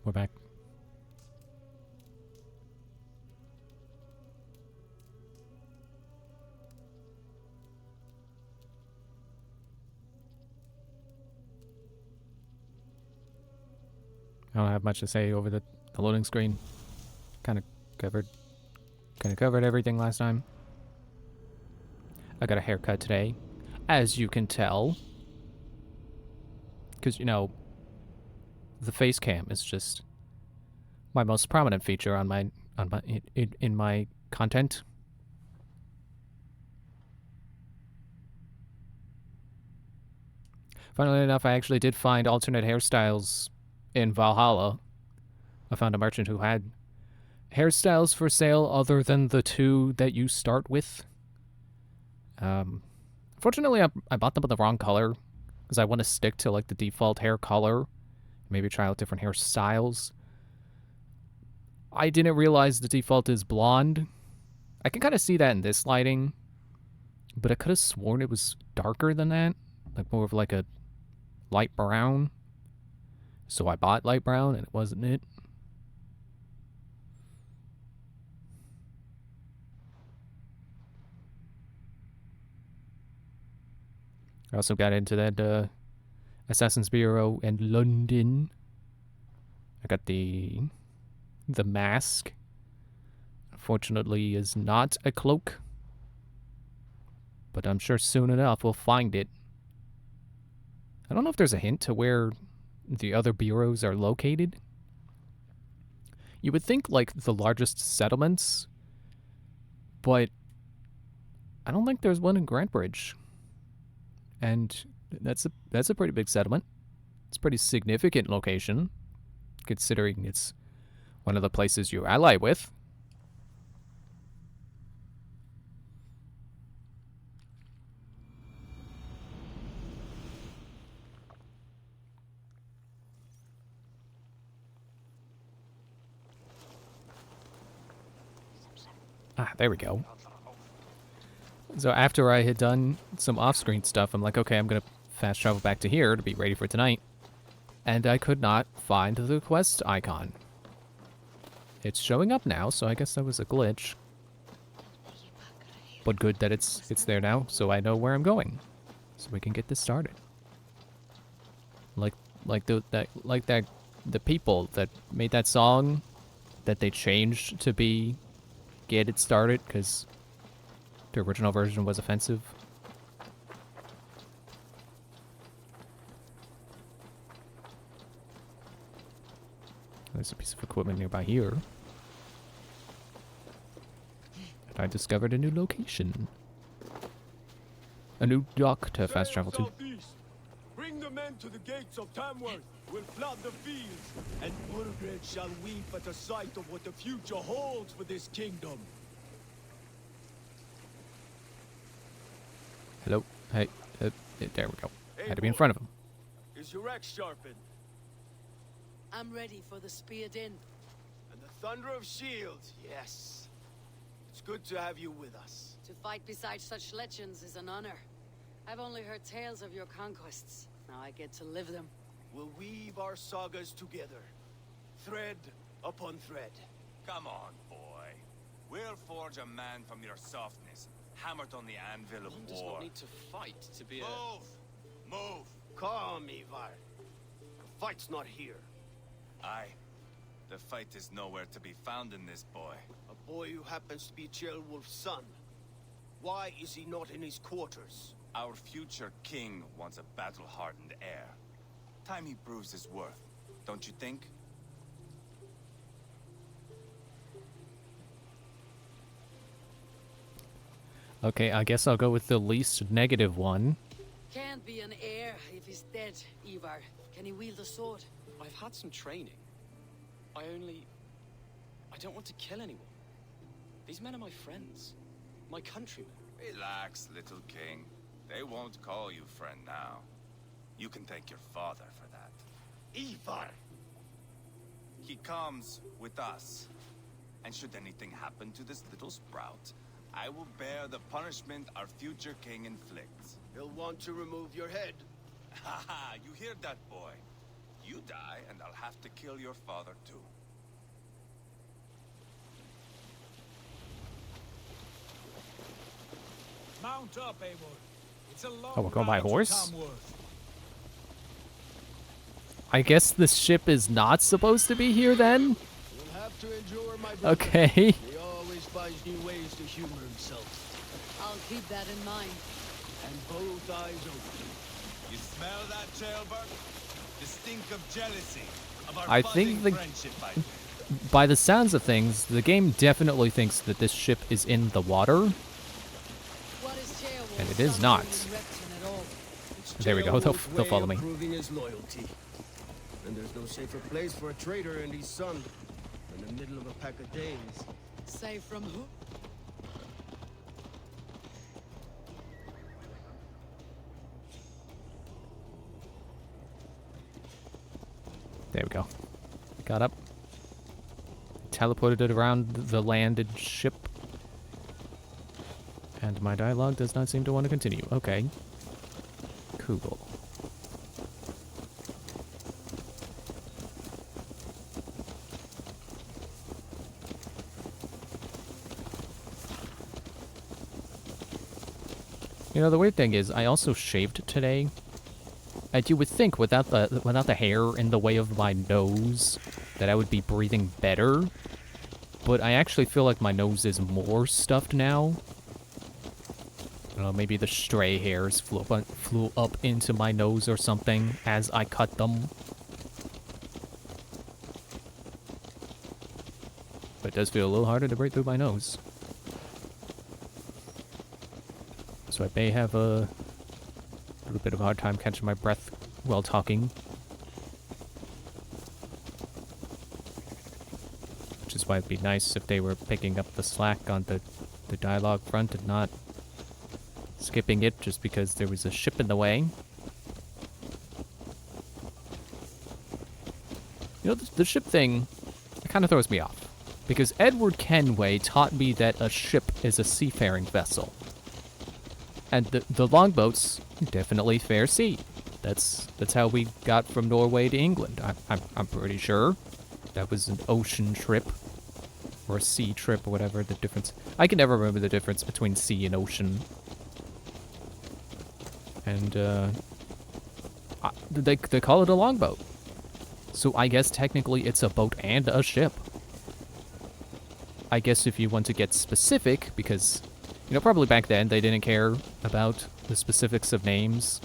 We're back. I don't have much to say over the loading screen. Kind of covered everything last time. I got a haircut today, as you can tell. Because, you know, the face cam is just my most prominent feature on my in my content. Funnily enough, I actually did find alternate hairstyles in Valhalla. I found a merchant who had hairstyles for sale other than the two that you start with. Fortunately, I bought them in the wrong color because I want to stick to like the default hair color. Maybe try out different hairstyles. I didn't realize the default is blonde. I can kind of see that in this lighting, but I could have sworn it was darker than that, like more of like a light brown. So I bought light brown and it wasn't it. I also got into that Assassin's Bureau in London. I got the mask. Unfortunately, is not a cloak, but I'm sure soon enough we'll find it. I don't know if there's a hint to where the other bureaus are located. You would think like the largest settlements, but I don't think there's one in Grantbridge. And that's a pretty big settlement. It's a pretty significant location, considering it's one of the places you ally with. Ah, there we go. So after I had done some off-screen stuff, I'm like, okay, I'm going to fast travel back to here to be ready for tonight. And I could not find the quest icon. It's showing up now, so I guess that was a glitch. But good that it's there now, so I know where I'm going. So we can get this started. Like the people that made that song that they changed to be Get It Started because the original version was offensive. There's a piece of equipment nearby here. And I discovered a new location. A new dock to fast travel to. Bring the men to the gates of Tamworth. We'll flood the fields, and Mordred shall weep at the sight of what the future holds for this kingdom. Hello. Hey. There we go. Had to be in front of him. Is your axe sharpened? I'm ready for the spear din. And the thunder of shields, yes. It's good to have you with us. To fight beside such legends is an honor. I've only heard tales of your conquests. Now I get to live them. We'll weave our sagas together. Thread upon thread. Come on, boy. We'll forge a man from your softness, hammered on the anvil of One does war. not need to fight to be Move! Move! Calm, Ivar. The fight's not here. Aye. The fight is nowhere to be found in this boy. A boy who happens to be Ceolwulf's son. Why is he not in his quarters? Our future king wants a battle-hardened heir. Time he proves his worth, don't you think? Okay, I guess I'll go with the least negative one. Can't be an heir if he's dead, Ivar. Can he wield a sword? I've had some training. I don't want to kill anyone. These men are my friends. My countrymen. Relax, little king. They won't call you friend now. You can thank your father for that. Ivar! He comes with us. And should anything happen to this little sprout, I will bear the punishment our future king inflicts. He'll want to remove your head. Haha, you hear that, boy? You die, and I'll have to kill your father too. Mount up, Eivor. It's a long Oh, we're going by ride to horse? Tamworth. I guess this ship is not supposed to be here then? You'll have to endure, my brother. Okay. He always finds new ways to humor himself. I'll keep that in mind. And both eyes open. You smell that, Jailbird? The stink of jealousy. Of our I budding think the- friendship, I think. By the sounds of things, the game definitely thinks that this ship is in the water. What is Ceolwulf And it is summoning not. in Repton at all? It's There we go, they'll Ceolwulf's follow way me. of proving his loyalty. And there's no safer place for a traitor and his son than the middle of a pack of Danes. Safe from who? There we go. Got up. Teleported it around the landed ship. And my dialogue does not seem to want to continue. Okay. Cool. You know, the weird thing is, I also shaved today. And you would think, without the hair in the way of my nose, that I would be breathing better. But I actually feel like my nose is more stuffed now. I don't know, maybe the stray hairs flew up into my nose or something as I cut them. But it does feel a little harder to breathe through my nose. So I may have a little bit of a hard time catching my breath while talking. Which is why it'd be nice if they were picking up the slack on the dialogue front and not skipping it just because there was a ship in the way. You know, the ship thing, it kind of throws me off. Because Edward Kenway taught me that a ship is a seafaring vessel. And the longboats definitely fare sea. That's how we got from Norway to England. I'm pretty sure that was an ocean trip or a sea trip or whatever the difference. I can never remember the difference between sea and ocean. And they call it a longboat. So I guess technically it's a boat and a ship. I guess if you want to get specific, because you know, probably back then they didn't care about the specifics of names,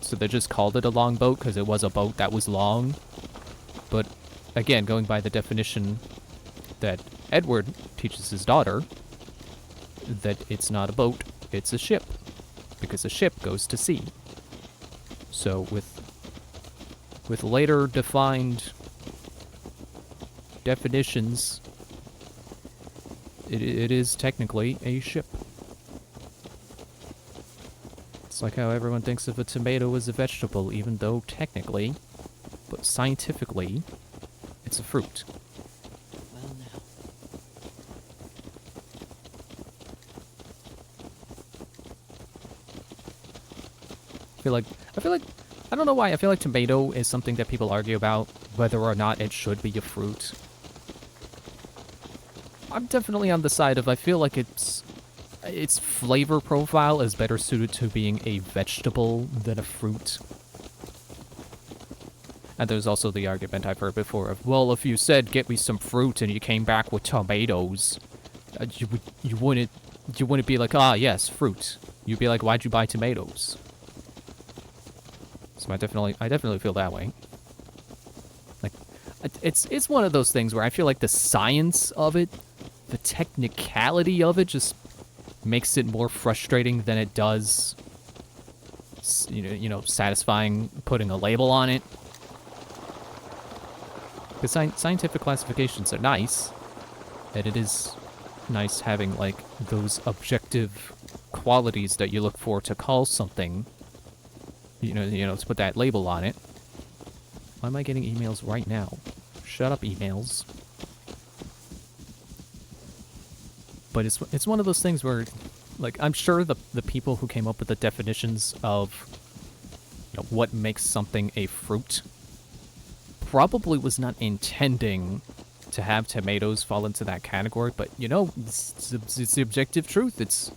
so they just called it a longboat because it was a boat that was long. But again, going by the definition that Edward teaches his daughter, that it's not a boat, it's a ship, because a ship goes to sea. So with later defined definitions, it is technically a ship. It's like how everyone thinks of a tomato as a vegetable, even though technically, but scientifically, it's a fruit. Well now. I feel like, I don't know why, I feel like tomato is something that people argue about, whether or not it should be a fruit. I'm definitely on the side of, I feel like its flavor profile is better suited to being a vegetable than a fruit. And there's also the argument I've heard before of, well, if you said, get me some fruit, and you came back with tomatoes, you wouldn't be like, ah, yes, fruit. You'd be like, why'd you buy tomatoes? So I definitely feel that way. Like, it's one of those things where I feel like the science of it, the technicality of it, just makes it more frustrating than it does, you know, satisfying putting a label on it. Because scientific classifications are nice, and it is nice having, like, those objective qualities that you look for to call something, you know, to put that label on it. Why am I getting emails right now? Shut up, emails. But it's one of those things where, like, I'm sure the people who came up with the definitions of, you know, what makes something a fruit probably was not intending to have tomatoes fall into that category, but you know, it's the objective truth. It's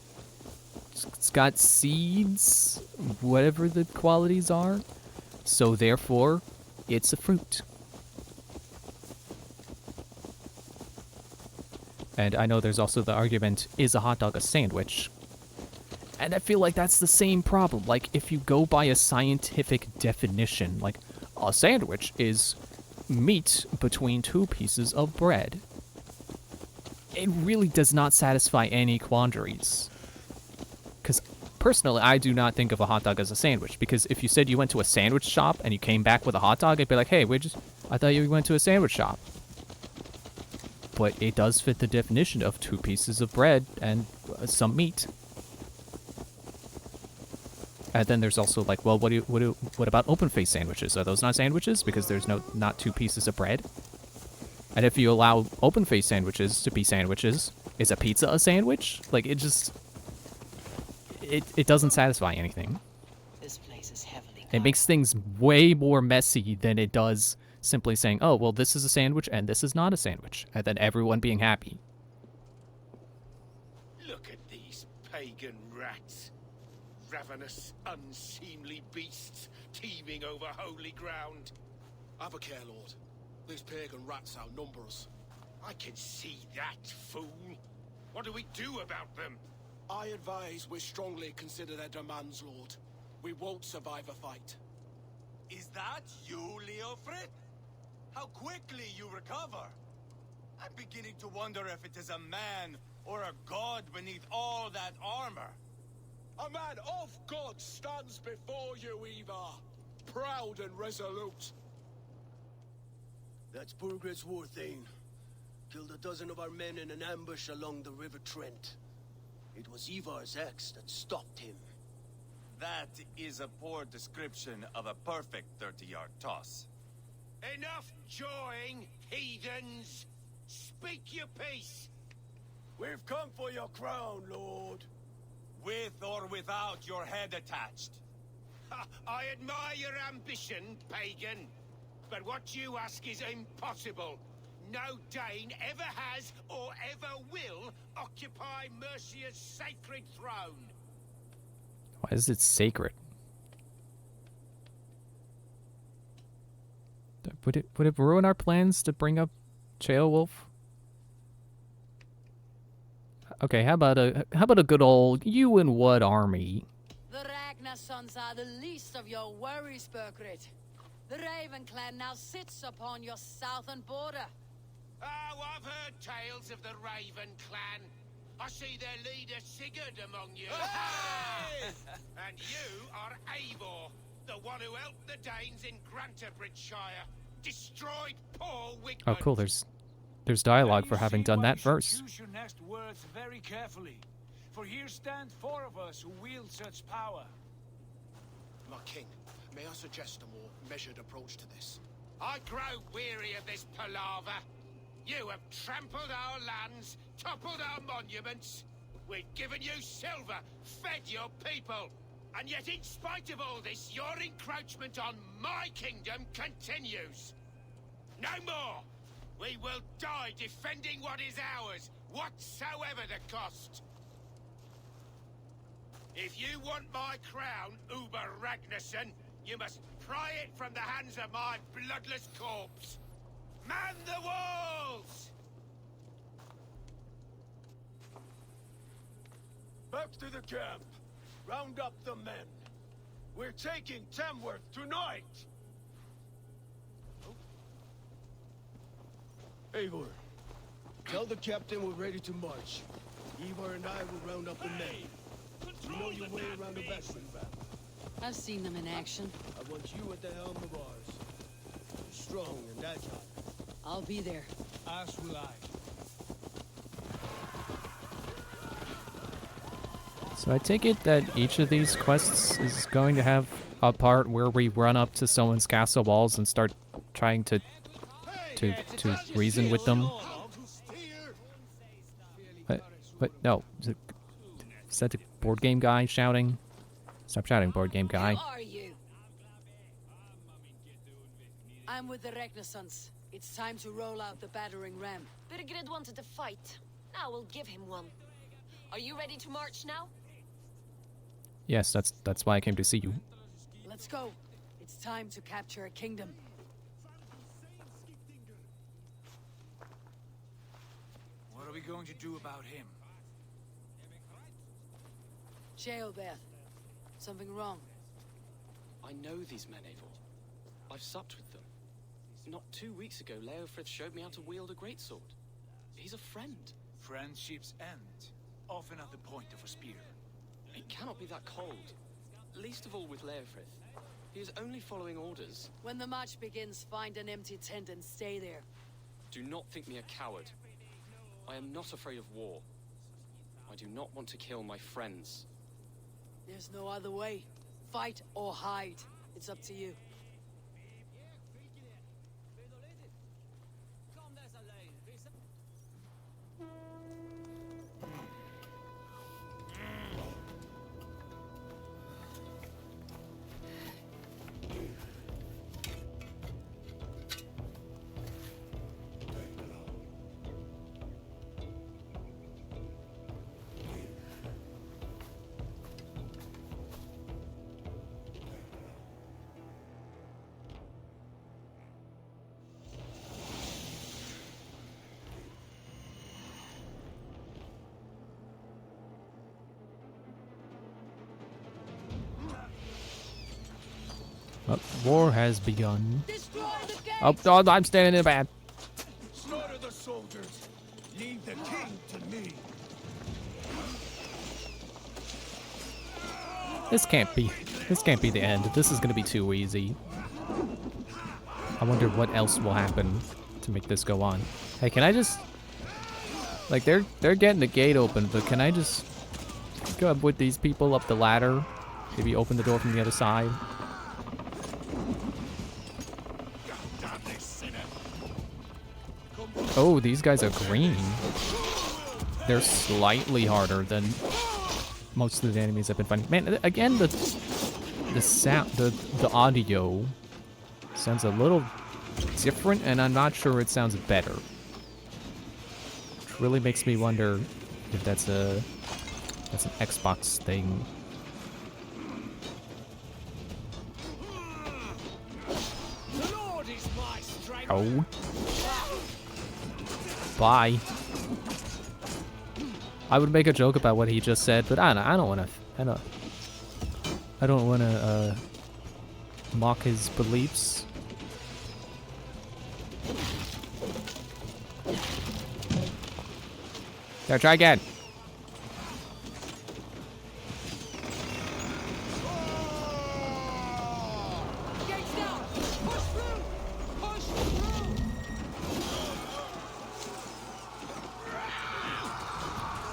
got seeds, whatever the qualities are, so therefore, it's a fruit. And I know there's also the argument, is a hot dog a sandwich? And I feel like that's the same problem. Like, if you go by a scientific definition, like, a sandwich is meat between two pieces of bread. It really does not satisfy any quandaries. Because, personally, I do not think of a hot dog as a sandwich. Because if you said you went to a sandwich shop and you came back with a hot dog, I'd be like, hey, I thought you went to a sandwich shop. But it does fit the definition of two pieces of bread and some meat. And then there's also like, well, what about open-faced sandwiches? Are those not sandwiches because there's not two pieces of bread? And if you allow open-faced sandwiches to be sandwiches, is a pizza a sandwich? Like, it doesn't satisfy anything. This place is heavily It makes things way more messy than it does simply saying, oh, well, this is a sandwich and this is not a sandwich, and then everyone being happy. Look at these pagan rats. Ravenous, unseemly beasts teeming over holy ground. Have a care, Lord. These pagan rats outnumber us. I can see that, fool. What do we do about them? I advise we strongly consider their demands, Lord. We won't survive a fight. Is that you, Leofrid? How quickly you recover! I'm beginning to wonder if it is a man or a god beneath all that armor. A man of God stands before you, Ivar. Proud and resolute. That's Burgred's war, Thane. Killed a dozen of our men in an ambush along the River Trent. It was Ivar's axe that stopped him. That is a poor description of a perfect 30-yard toss. Enough jawing, heathens! Speak your piece! We've come for your crown, Lord. With or without your head attached. Ha, I admire your ambition, pagan. But what you ask is impossible. No Dane ever has or ever will occupy Mercia's sacred throne. Why is it sacred? Would it ruin our plans to bring up Ceolwulf? Okay, how about a good old you and what army? The Ragnar sons are the least of your worries, Burgred. The Raven clan now sits upon your southern border. Oh, I've heard tales of the Raven clan. I see their leader Sigurd among you. And you are Eivor, the one who helped the Danes in Grantabridgeshire. Destroyed Paul Wigmund. Oh, cool. There's dialogue for having done that verse. Choose your next words very carefully, for here stand four of us who wield such power. My king, may I suggest a more measured approach to this? I grow weary of this palaver. You have trampled our lands, toppled our monuments. We've given you silver, fed your people. And yet in spite of all this, your encroachment on my kingdom continues. No more! We will die defending what is ours, whatsoever the cost. If you want my crown, Uber Ragnarsson, you must pry it from the hands of my bloodless corpse. Man the walls! Back to the camp. Round up the men. We're taking Tamworth tonight! Eivor, tell the captain we're ready to march. Ivar and I will round up the men. You know your way around a veteran battle. I've seen them in action. I want you at the helm of ours. Strong and agile. I'll be there. As will I. So I take it that each of these quests is going to have a part where we run up to someone's castle walls and start trying to reason with them. But no, is that the board game guy shouting? Stop shouting, board game guy. Who are you? I'm with the Renaissance. It's time to roll out the battering ram. Birgrid wanted to fight. Now we'll give him one. Are you ready to march now? Yes, that's why I came to see you. Let's go. It's time to capture a kingdom. What are we going to do about him? Sheobath. Something wrong. I know these men, Eivor. I've supped with them. Not 2 weeks ago, Leofrith showed me how to wield a greatsword. He's a friend. Friendships end, often at the point of a spear. It cannot be that cold. Least of all with Leofrith. He is only following orders. When the march begins, find an empty tent and stay there. Do not think me a coward. I am not afraid of war. I do not want to kill my friends. There's no other way. Fight or hide. It's up to you. Oh, war has begun. Destroy the gate! Oh, I'm standing in the back. Slaughter the soldiers. Leave the king to me. This can't be the end. This is gonna be too easy. I wonder what else will happen to make this go on. Hey, can I just, like, they're getting the gate open, but can I just go up with these people up the ladder? Maybe open the door from the other side. Oh, these guys are green. They're slightly harder than most of the enemies I've been fighting. Man, again, the sound, the audio sounds a little different, and I'm not sure it sounds better. Which really makes me wonder if that's an Xbox thing. Oh. Bye. I would make a joke about what he just said, but I don't want to mock his beliefs. There, try again. Gates down! Push through! Push through!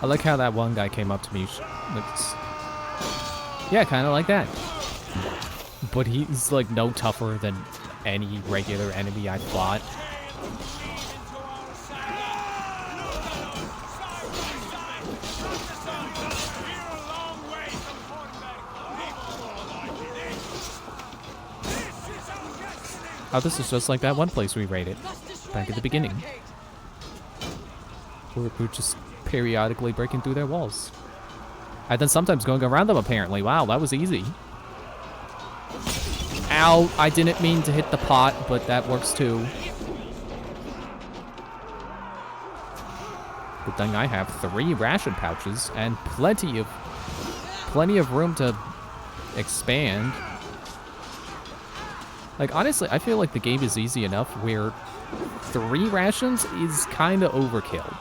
I like how that one guy came up to me. Yeah, kind of like that. But he's like no tougher than any regular enemy I fought. Oh, this is just like that one place we raided back at the beginning. We're just periodically breaking through their walls. And then sometimes going around them, apparently. Wow, that was easy. Ow, I didn't mean to hit the pot, but that works too. Good thing I have 3 ration pouches and plenty of room to expand. Like, honestly, I feel like the game is easy enough where 3 rations is kind of overkill.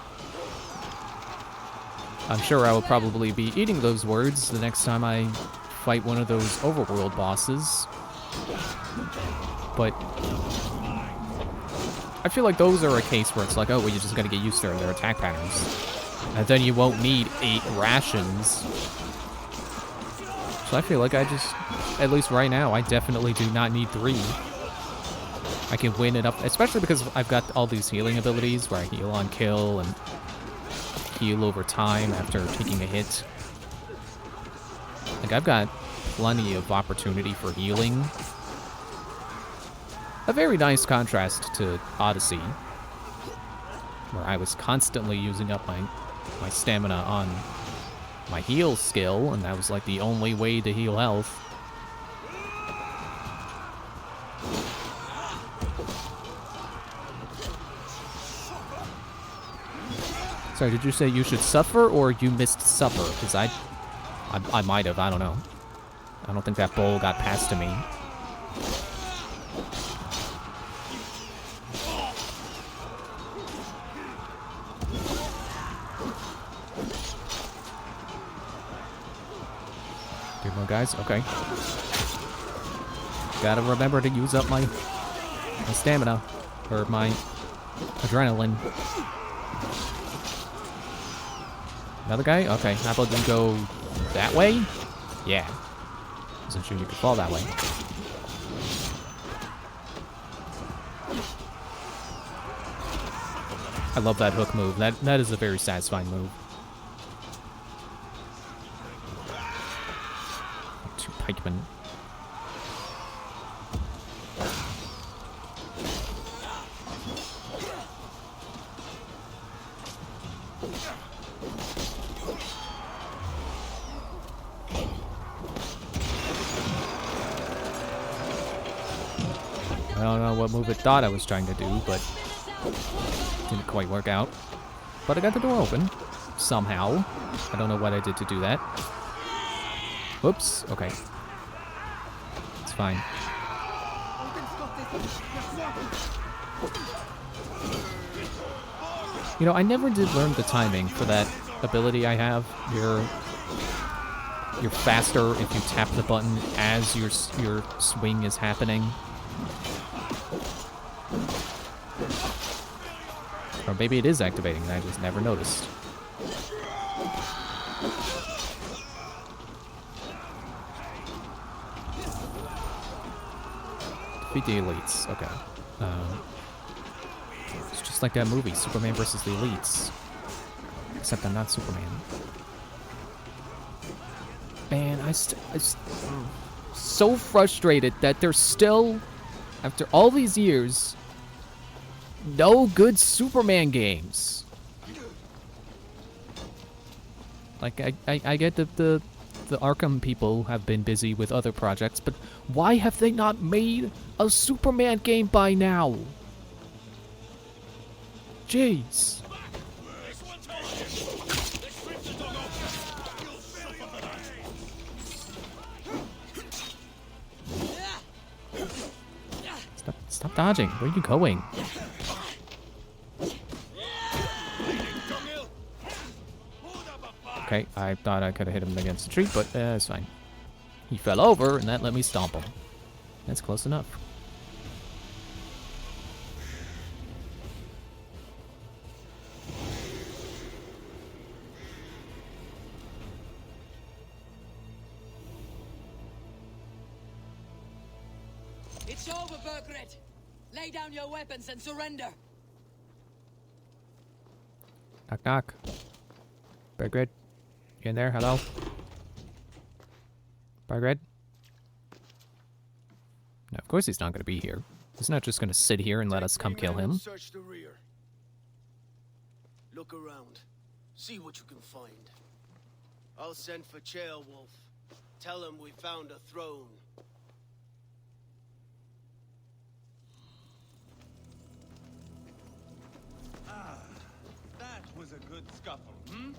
I'm sure I will probably be eating those words the next time I fight one of those overworld bosses. But I feel like those are a case where it's like, oh, well, you just gotta get used to their attack patterns. And then you won't need 8 rations. So I feel like I just, at least right now, I definitely do not need 3. I can win it up, especially because I've got all these healing abilities where I heal on kill and heal over time after taking a hit. Like, I've got plenty of opportunity for healing. A very nice contrast to Odyssey, where I was constantly using up my stamina on my heal skill, and that was like the only way to heal health. Sorry, did you say you should suffer or you missed supper? Because I might have, I don't know. I don't think that bowl got passed to me. Three more guys? Okay. Gotta remember to use up my stamina. Or my adrenaline. Another guy? Okay, how about you go that way? Yeah. Wasn't sure you could fall that way. I love that hook move. That is a very satisfying move. Two pikemen. I don't know what move it thought I was trying to do, but didn't quite work out. But I got the door open. Somehow. I don't know what I did to do that. Whoops. Okay. It's fine. You know, I never did learn the timing for that ability I have. You're faster if you tap the button as your swing is happening. Or maybe it is activating and I just never noticed. Defeat the elites. Okay. It's just like that movie, Superman versus the Elites. Except I'm not Superman. Man, I'm so frustrated that there's still, after all these years, no good Superman games. Like, I get that the Arkham people have been busy with other projects, but why have they not made a Superman game by now? Jeez. Stop dodging. Where are you going? Okay, I thought I could have hit him against the tree, but it's fine. He fell over, and that let me stomp him. That's close enough. It's over, Burgred. Lay down your weapons and surrender. Knock, knock. Burgred? You in there? Hello? Burgred? No, of course he's not going to be here. He's not just going to sit here and let us come kill him. Search the rear. Look around. See what you can find. I'll send for Ceolwulf. Tell him we found a throne. That was a good scuffle, hmm?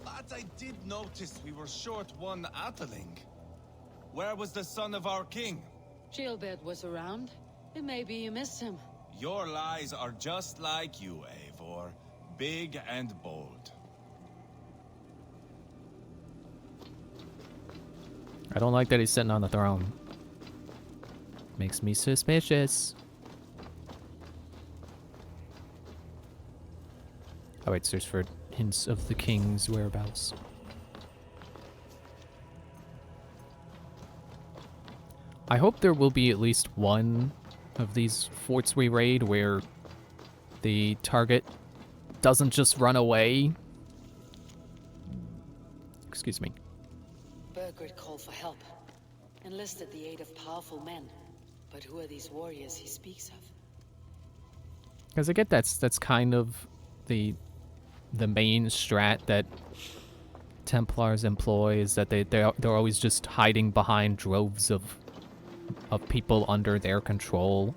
But I did notice we were short one Atheling. Where was the son of our king? Gilbert was around. Maybe you missed him. Your lies are just like you, Eivor. Big and bold. I don't like that he's sitting on the throne. Makes me suspicious. Oh wait, search for hints of the king's whereabouts. I hope there will be at least one of these forts we raid where the target doesn't just run away. Excuse me. Burgred called for help. Enlisted the aid of powerful men. But who are these warriors he speaks of? Because I get that's kind of the main strat that Templars employ, is that they're always just hiding behind droves of people under their control.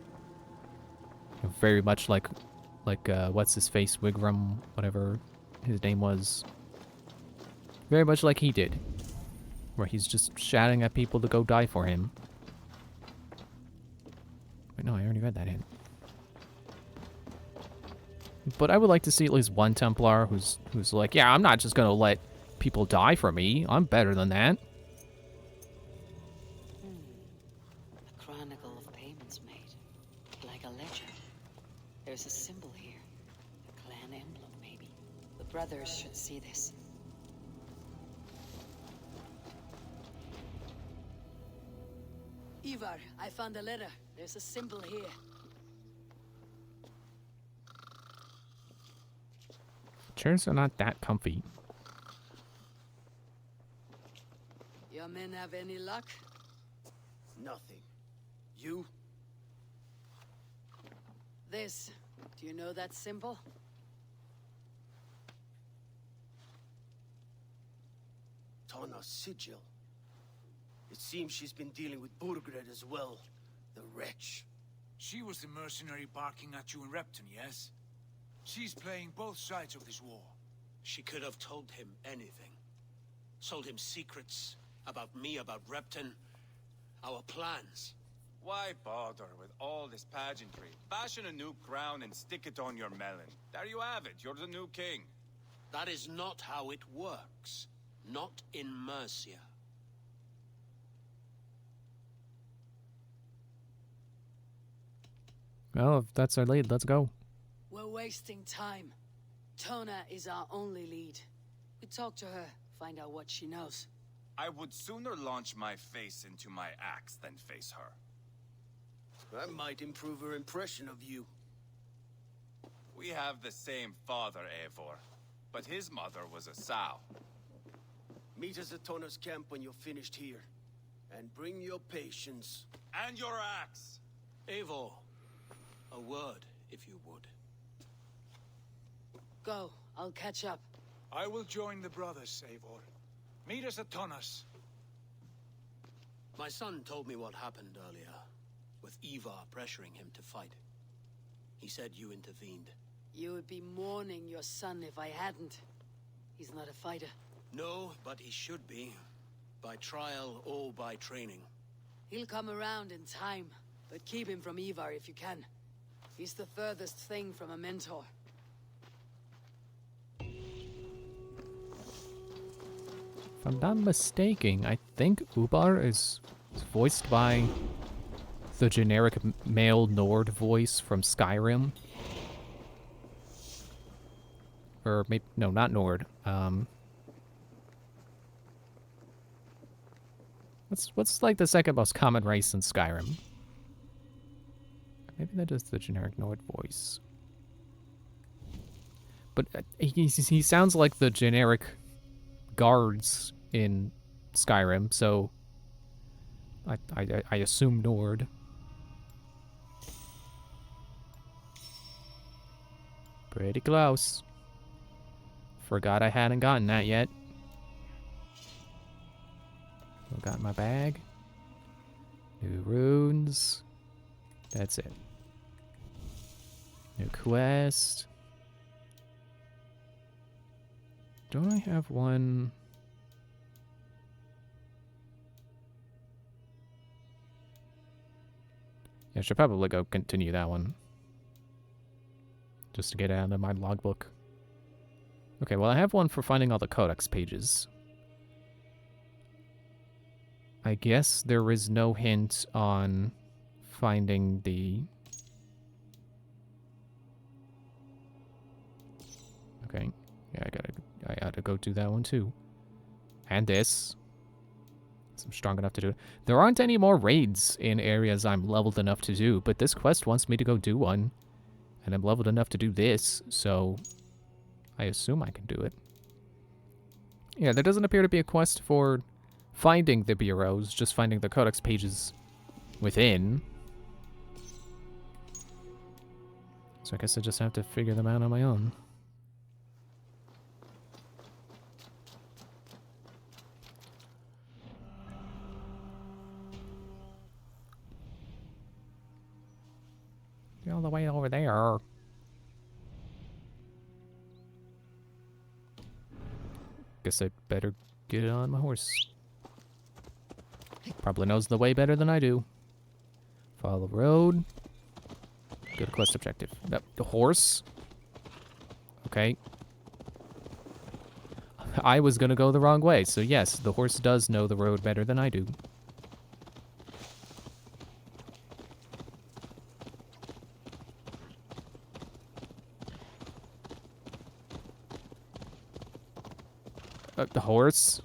Very much like what's his face, Wigram, whatever his name was. Very much like he did, where he's just shouting at people to go die for him. Wait, no, I already read that hint. But I would like to see at least one Templar who's like, yeah, I'm not just gonna let people die for me. I'm better than that. A chronicle of payments made, like a ledger. There's a symbol here, a clan emblem, maybe. The brothers should see this. Ivar, I found a letter. There's a symbol here. Chairs are not that comfy. Your men have any luck? Nothing. You? This. Do you know that symbol? Tana's sigil. It seems she's been dealing with Burgred as well. The wretch. She was the mercenary barking at you in Repton, yes? She's playing both sides of this war. She could have told him anything. Sold him secrets about me, about Repton, our plans. Why bother with all this pageantry? Fashion a new crown and stick it on your melon. There you have it. You're the new king. That is not how it works. Not in Mercia. Well, if that's our lead, let's go. We're wasting time. Tona is our only lead. We talk to her, find out what she knows. I would sooner launch my face into my axe than face her. That might improve her impression of you. We have the same father, Eivor, but his mother was a sow. Meet us at Tana's camp when you're finished here. And bring your patience. And your axe! Eivor, a word, if you would. Go, I'll catch up. I will join the brothers, Eivor. Meet us at Tonnas. My son told me what happened earlier, with Ivar pressuring him to fight. He said you intervened. You would be mourning your son if I hadn't. He's not a fighter. No, but he should be. By trial or by training. He'll come around in time, but keep him from Ivar if you can. He's the furthest thing from a mentor. If I'm not mistaken, I think Ubar is voiced by the generic male Nord voice from Skyrim. Or maybe, no, not Nord. What's like the second most common race in Skyrim? Maybe that is the generic Nord voice. But he sounds like the generic guards in Skyrim, so I assume Nord. Pretty close. Forgot I hadn't gotten that yet. Got my bag. New runes. That's it. New quest. Don't I have one? Yeah, I should probably go continue that one. Just to get out of my logbook. Okay, well I have one for finding all the codex pages. I guess there is no hint on finding the... Okay, yeah, I gotta go do that one too. And this. I'm strong enough to do it. There aren't any more raids in areas I'm leveled enough to do, but this quest wants me to go do one. And I'm leveled enough to do this, so I assume I can do it. Yeah, there doesn't appear to be a quest for finding the bureaus, just finding the codex pages within. So I guess I just have to figure them out on my own. Get all the way over there. Guess I'd better get on my horse. Probably knows the way better than I do. Follow the road. Go to quest objective. Yep, the horse. Okay. I was gonna go the wrong way, so yes, the horse does know the road better than I do. The horse.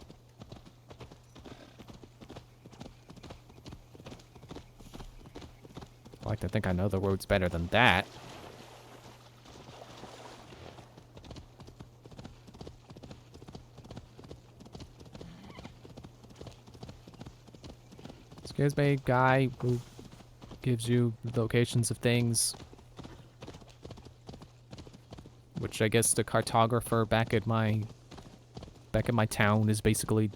I like to think I know the roads better than that. Excuse me, guy who gives you locations of things. Which I guess the cartographer back at my town is basically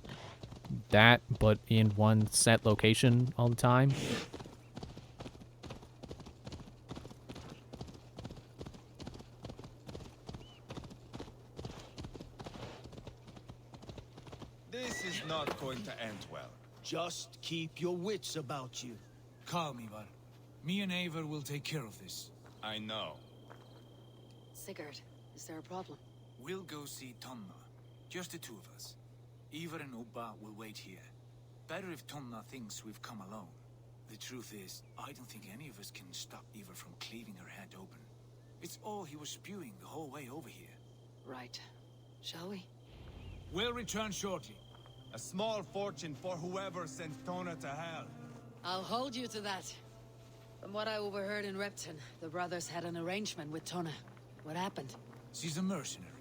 that, but in one set location all the time. This is not going to end well. Just keep your wits about you. Calm, Ivar. Me and Eivor will take care of this. I know. Sigurd, is there a problem? We'll go see Tonna. Just the two of us. Ivar and Ubba will wait here. Better if Tonna thinks we've come alone. The truth is, I don't think any of us can stop Ivar from cleaving her head open. It's all he was spewing the whole way over here. Right. Shall we? We'll return shortly. A small fortune for whoever sent Tona to hell. I'll hold you to that. From what I overheard in Repton, the brothers had an arrangement with Tona. What happened? She's a mercenary.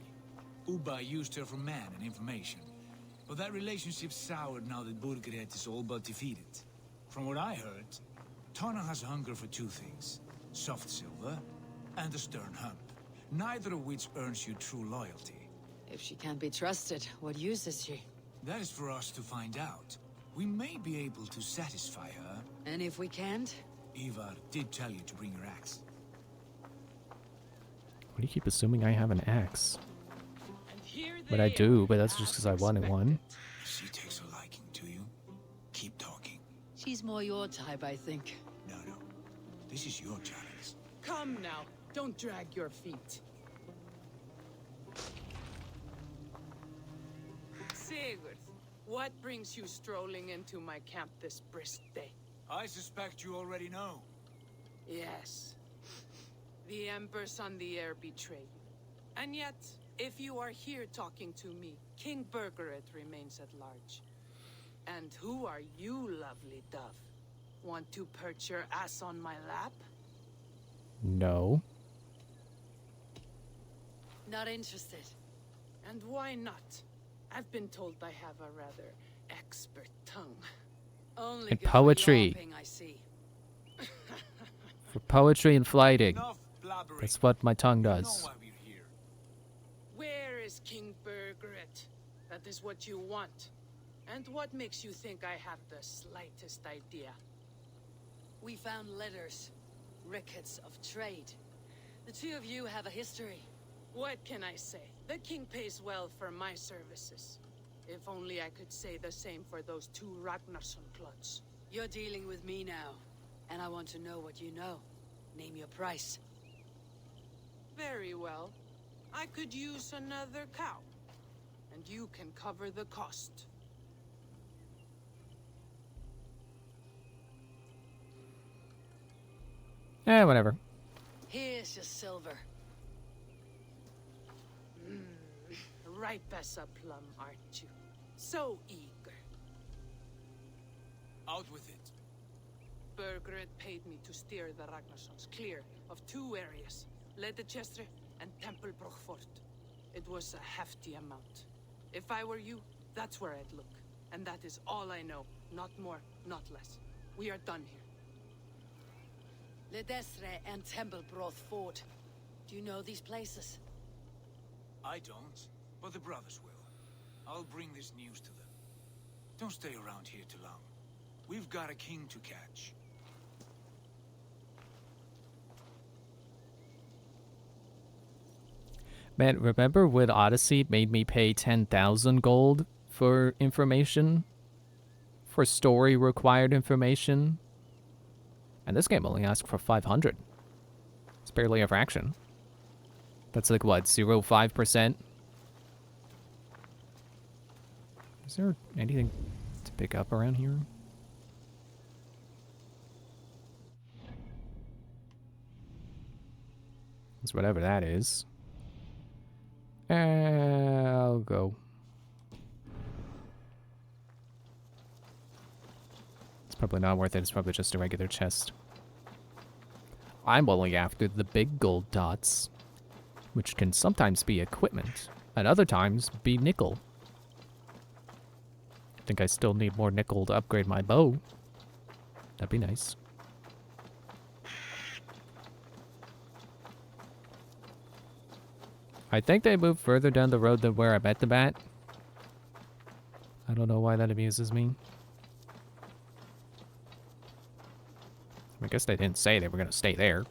Ubba used her for man and information. But that relationship soured now that Burgred is all but defeated. From what I heard, Tonna has a hunger for two things. Soft silver and a stern hump. Neither of which earns you true loyalty. If she can't be trusted, what use is she? That is for us to find out. We may be able to satisfy her. And if we can't? Ivar did tell you to bring her axe. Why do you keep assuming I have an axe? But I do, but that's just because I wanted one. If she takes a liking to you, keep talking. She's more your type, I think. No. This is your challenge. Come now, don't drag your feet. Sigurd, what brings you strolling into my camp this brisk day? I suspect you already know. Yes. The Emperor on the air betrayed you. And yet, if you are here talking to me, King Burgred remains at large. And who are you, lovely dove? Want to perch your ass on my lap? No. Not interested. And why not? I've been told I have a rather expert tongue. Only And good for poetry. yawping, I see. For poetry and flighting. Enough blabbering. That's what my tongue You know does. why we're here. Where is King Burgred? That is what you want. And what makes you think I have the slightest idea? We found letters. Rickets of trade. The two of you have a history. What can I say? The king pays well for my services. If only I could say the same for those two Ragnarsson clods. You're dealing with me now. And I want to know what you know. Name your price. Very well. I could use another cow. And you can cover the cost. Whatever. Here's your silver. Ripe as a plum, aren't you? So eager. Out with it. Burgred paid me to steer the Ragnarssons clear of two areas, Ledechestre and Temple Brochfort. It was a hefty amount. If I were you, that's where I'd look. And that is all I know. Not more, not less. We are done here. Ledestre and Temple Broth Fort. Do you know these places? I don't, but the brothers will. I'll bring this news to them. Don't stay around here too long. We've got a king to catch. Man, remember when Odyssey made me pay 10,000 gold for information? For story required information? And this game only asks for 500. It's barely a fraction. That's like what, 0.5%? Is there anything to pick up around here? It's whatever that is. I'll go. It's probably not worth it. It's probably just a regular chest. I'm only after the big gold dots, which can sometimes be equipment, and other times be nickel. I think I still need more nickel to upgrade my bow. That'd be nice. I think they moved further down the road than where I met them at. I don't know why that amuses me. I guess they didn't say they were going to stay there.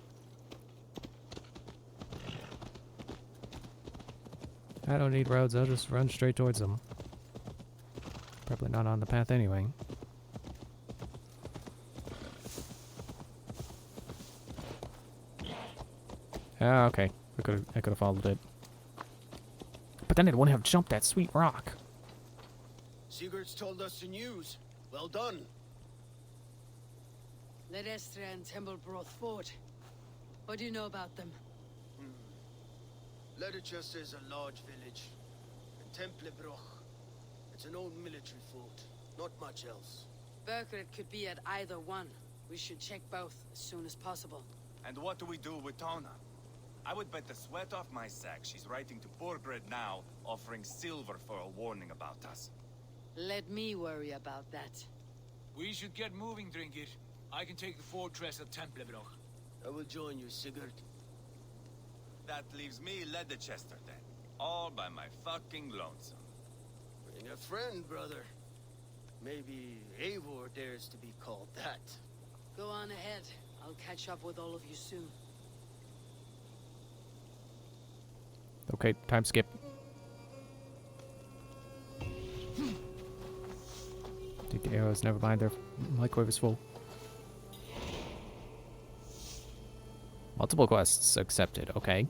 I don't need roads, I'll just run straight towards them. Probably not on the path anyway. Ah, okay. I could have followed it. But then it wouldn't have jumped that sweet rock. Sigurd's told us the news. Well done. Ledestra and Templebroth fought. What do you know about them? Ledychester is a large village. And Templebroch. It's an old military fort. Not much else. Berkeret could be at either one. We should check both as soon as possible. And what do we do with Tona? I would bet the sweat off my sack she's writing to Borgred now, offering silver for a warning about us. Let me worry about that. We should get moving, Drinkit. I can take the fortress at Templebroch. I will join you, Sigurd. That leaves me Ledychester then. All by my fucking lonesome. Bring a friend, brother. Maybe Eivor dares to be called that. Go on ahead. I'll catch up with all of you soon. Okay, time skip. Take the arrows, never mind, their microwave is full. Multiple quests accepted, okay.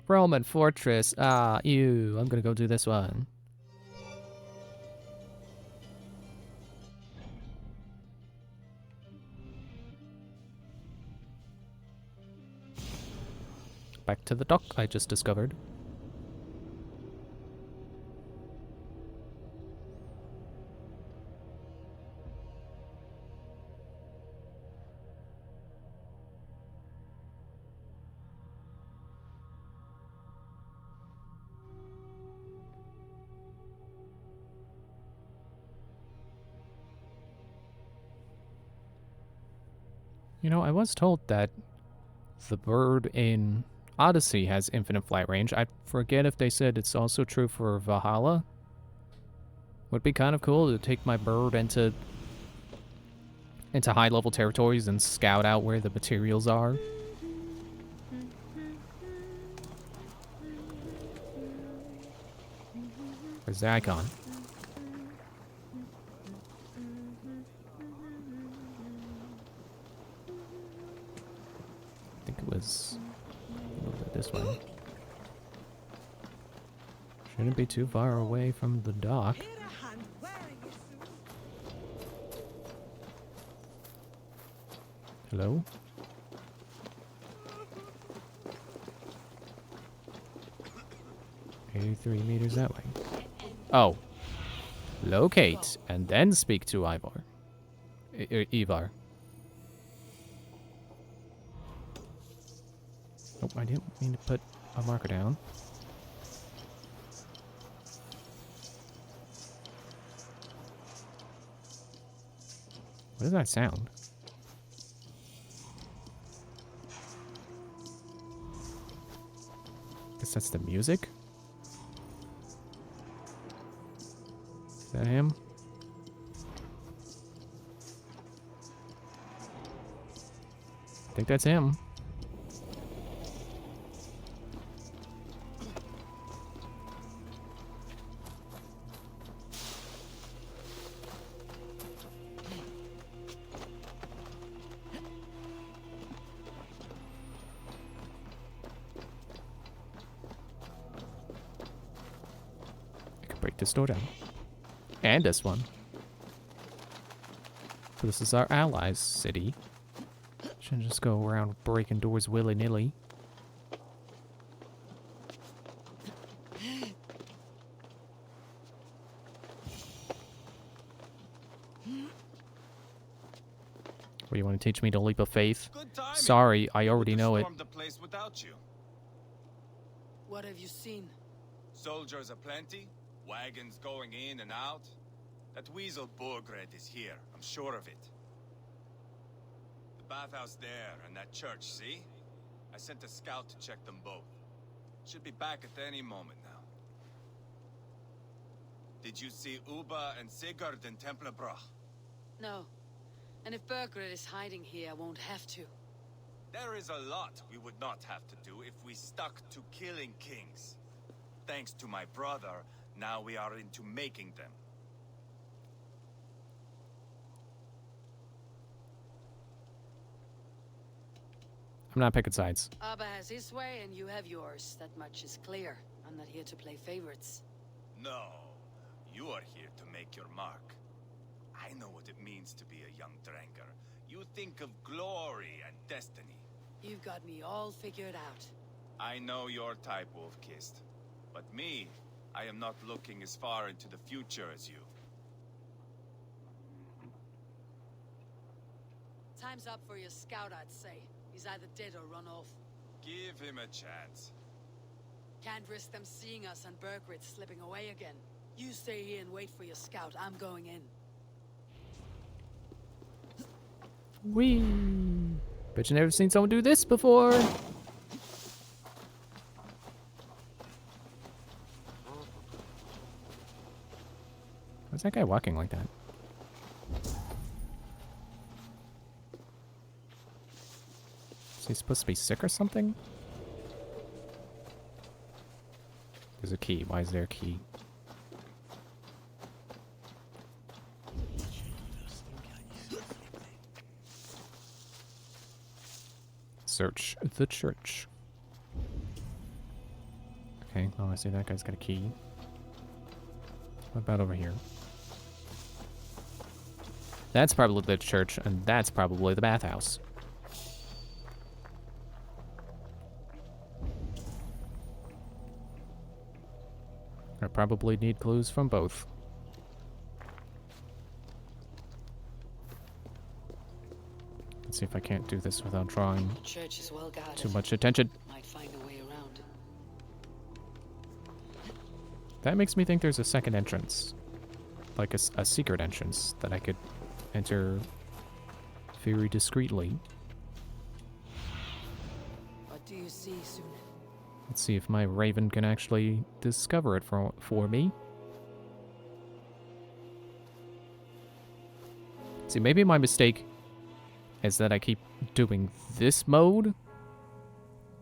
Roman Fortress. Ah, ew. I'm gonna go do this one. Back to the dock I just discovered. You know, I was told that the bird in Odyssey has infinite flight range. I forget if they said it's also true for Valhalla. Would be kind of cool to take my bird into high-level territories and scout out where the materials are. Where's the icon? I think it was a little bit this way. Shouldn't be too far away from the dock. Hello? $83 meters that way. Oh. Locate and then speak to Ivar. Ivar. Oh, I didn't mean to put a marker down. What does that sound? Guess that's the music? Is that him? I think that's him. Break this door down. And this one. So this is our allies' city. Shouldn't just go around breaking doors willy-nilly. What, do you want to teach me to leap of faith? Good timing. Sorry, I already know it. Stormed the place without you. What have you seen? Soldiers aplenty, wagons going in and out. That weasel Borgred is here, I'm sure of it. The bathhouse there and that church, see? I sent a scout to check them both. Should be back at any moment now. Did you see Uba and Sigurd in Templebrach? No. And if Burgred is hiding here, I won't have to. There is a lot we would not have to do if we stuck to killing kings. Thanks to my brother, now we are into making them. I'm not picking sides. Abba has his way and you have yours. That much is clear. I'm not here to play favorites. No, you are here to make your mark. I know what it means to be a young Dranger. You think of glory and destiny. You've got me all figured out. I know your type, Wolf-Kissed. But me, I am not looking as far into the future as you. Time's up for your scout, I'd say. He's either dead or run off. Give him a chance. Can't risk them seeing us and Burgred slipping away again. You stay here and wait for your scout. I'm going in. Whee! Bet you never seen someone do this before. Why's that guy walking like that? Is he supposed to be sick or something? There's a key. Why is there a key? Search the church. Okay, oh, I see that guy's got a key. What about over here? That's probably the church, and that's probably the bathhouse. I probably need clues from both. Let's see if I can't do this without drawing The church is well guarded. too much attention. Might find a way around. That makes me think there's a second entrance. Like a secret entrance that I could enter very discreetly. What do you see, Sune? Let's see if my raven can actually discover it for me. See, maybe my mistake is that I keep doing this mode,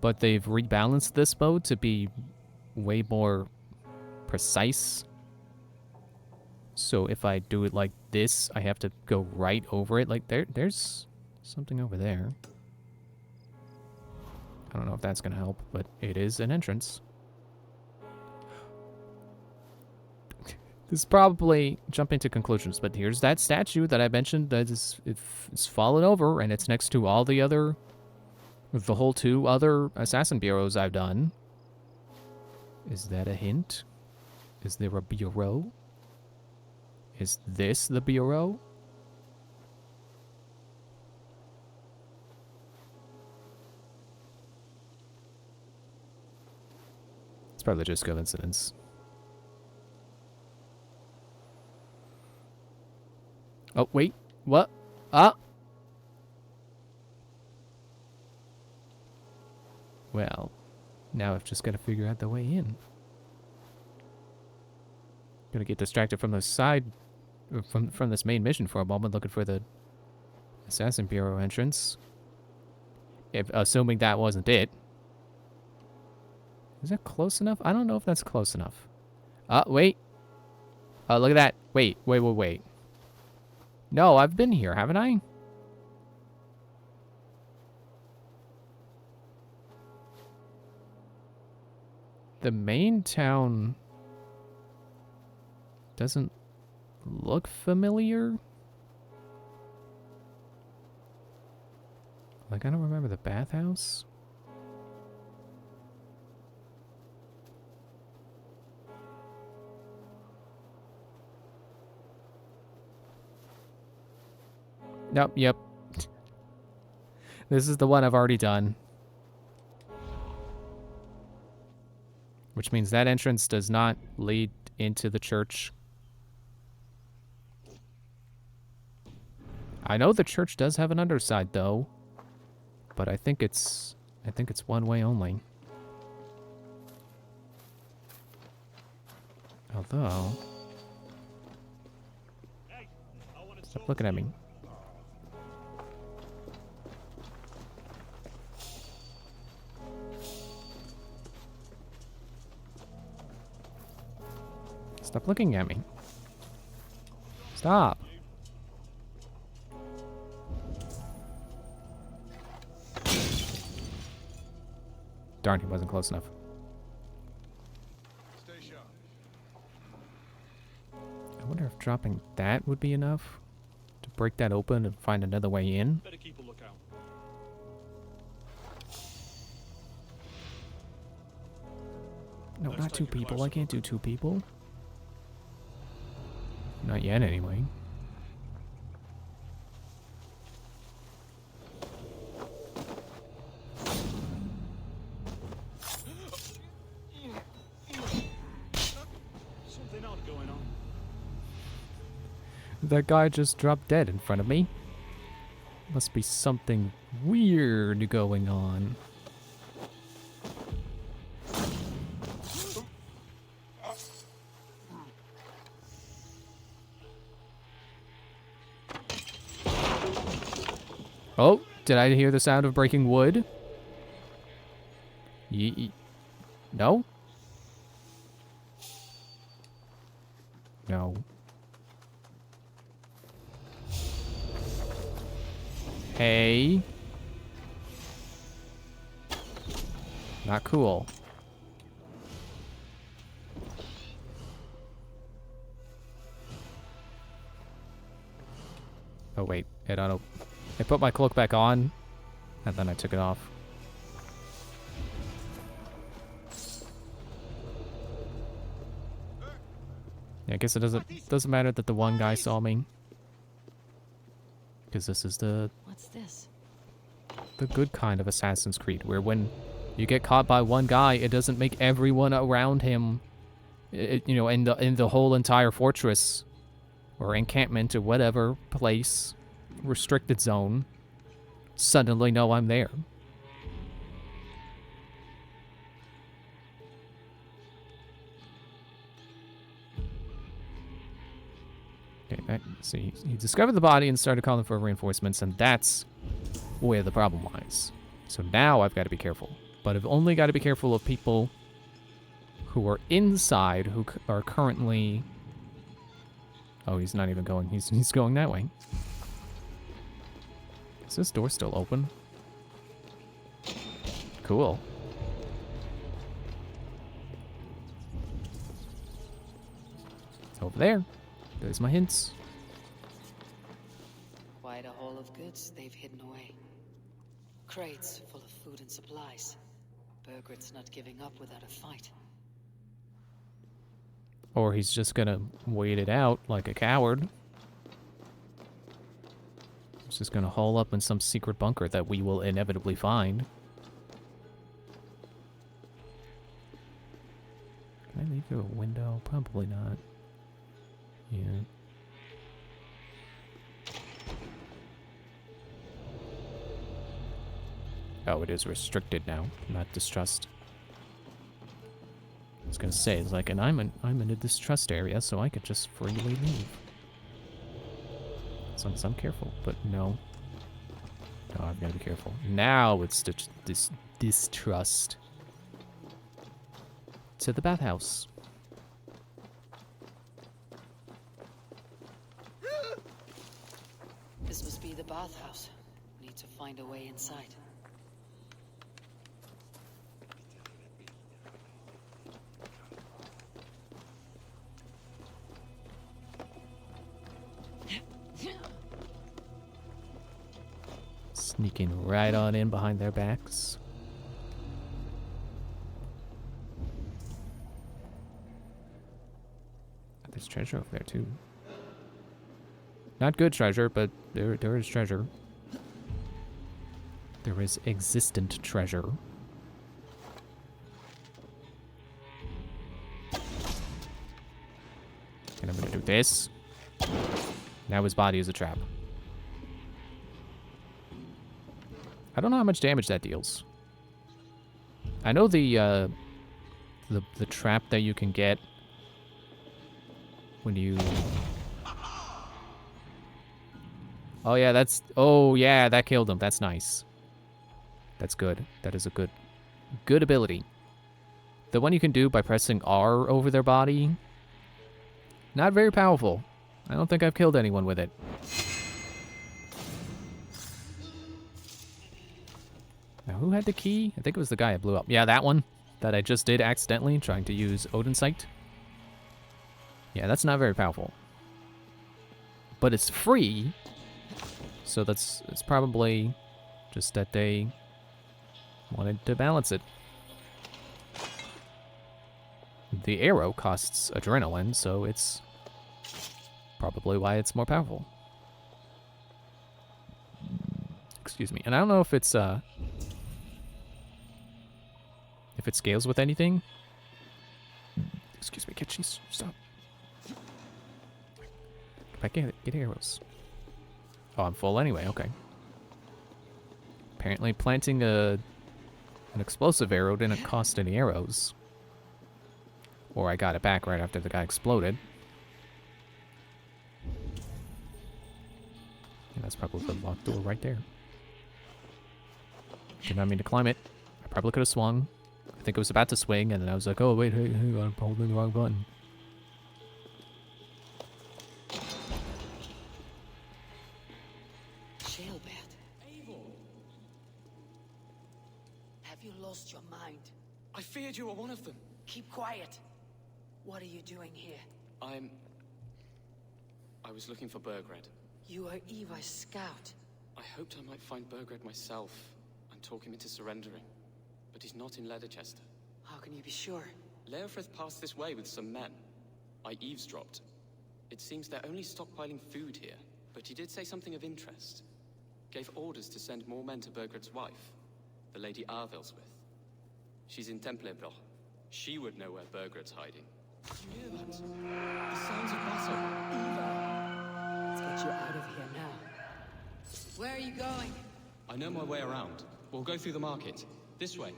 but they've rebalanced this mode to be way more precise. So if I do it like this, I have to go right over it. Like there's something over there. I don't know if that's going to help, but it is an entrance. This is probably jumping to conclusions, but here's that statue that I mentioned that it's fallen over, and it's next to all the other, the whole 2 other assassin bureaus I've done. Is that a hint? Is there a bureau? Is this the bureau? It's probably just coincidence. Oh, wait. What? Well, now I've just got to figure out the way in. Gonna get distracted from the side, from this main mission for a moment, looking for the Assassin Bureau entrance. Assuming that wasn't it. Is that close enough? I don't know if that's close enough. Wait. Look at that. Wait. No, I've been here, haven't I? The main town doesn't look familiar. Like, I don't remember the bathhouse. Nope, yep. This is the one I've already done. Which means that entrance does not lead into the church. I know the church does have an underside, though. But I think it's one way only. Although, stop looking at me. Stop looking at me. Stop. Darn, he wasn't close enough. Stay sharp. I wonder if dropping that would be enough to break that open and find another way in. Better keep a lookout. No, not two people. I can't do two people. Not yet, anyway. Something odd going on. That guy just dropped dead in front of me. Must be something weird going on. Oh, did I hear the sound of breaking wood? No? No. Hey. Not cool. Oh wait, I put my cloak back on, and then I took it off. Yeah, I guess it doesn't matter that the one guy saw me. Because this is What's this? the good kind of Assassin's Creed, where when you get caught by one guy, it doesn't make everyone around him, you know, in the whole entire fortress or encampment or whatever place, restricted zone, suddenly know I'm there. Okay, so he discovered the body and started calling for reinforcements, and that's where the problem lies. So now I've got to be careful. But I've only got to be careful of people who are inside, who are currently... Oh, he's not even going. He's going that way. Is this door still open? Cool. It's over there. There's my hints. Quite a haul of goods they've hidden away. Crates full of food and supplies. Burgred's not giving up without a fight. Or he's just gonna wait it out like a coward. He's just gonna hole up in some secret bunker that we will inevitably find. Can I leave through a window? Probably not. Yeah. Oh, it is restricted now, not distrust. I was gonna say, it's like, and I'm in a distrust area, so I could just freely leave. As long as I'm careful, but no. No, I've got to be careful. Now it's distrust. To the bathhouse. This must be the bathhouse. Need to find a way inside. Sneaking right on in behind their backs. There's treasure over there too. Not good treasure, but there is treasure. There is existent treasure. And I'm gonna do this. Now his body is a trap. I don't know how much damage that deals. I know the trap that you can get when you... Oh yeah, that's... Oh yeah, that killed him. That's nice. That's good. That is a good ability. The one you can do by pressing R over their body, not very powerful. I don't think I've killed anyone with it. Now, who had the key? I think it was the guy I blew up. Yeah, that one that I just did accidentally, trying to use Odin Sight. Yeah, that's not very powerful. But it's free, so it's probably just that they wanted to balance it. The arrow costs adrenaline, so it's probably why it's more powerful. Excuse me. And I don't know if it's if it scales with anything. Excuse me, Kitchies, stop. Get back in it, get arrows. Oh, I'm full anyway, okay. Apparently planting an explosive arrow didn't cost any arrows. Or I got it back right after the guy exploded. Yeah, that's probably the locked door right there. Did not mean to climb it. I probably could have swung. I think I was about to swing, and then I was like, oh, wait, hey, I'm holding the wrong button. Sheilbert. Have you lost your mind? I feared you were one of them. Keep quiet. What are you doing here? I was looking for Burgred. You are Eva's scout. I hoped I might find Burgred myself and talk him into surrendering. But he's not in Leatherchester. How can you be sure? Leofrith passed this way with some men. I eavesdropped. It seems they're only stockpiling food here, but he did say something of interest. Gave orders to send more men to Burgred's wife, the Lady Arvelswith. She's in Templebroch. She would know where Burgred's hiding. Did you hear that? The sounds of battle. Eva! Let's get you out of here now. Where are you going? I know my way around. We'll go through the market. This way.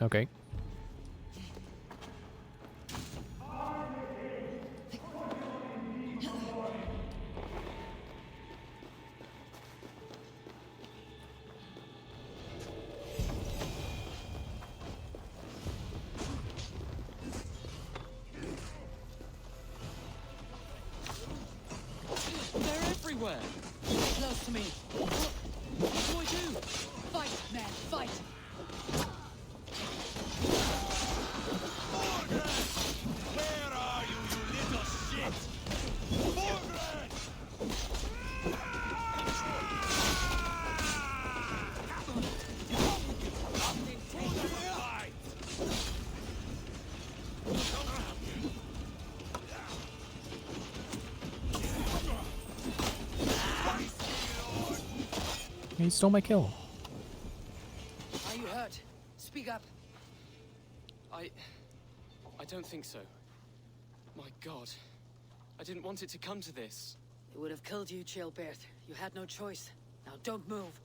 Okay. They're everywhere! Close to me. What do I do? Fight, man, fight! Where are you, you little shit? Borgred! He stole my kill. Are you hurt? Speak up. I don't think so. My God. I didn't want it to come to this. It would have killed you, Sheilbert. You had no choice. Now don't move.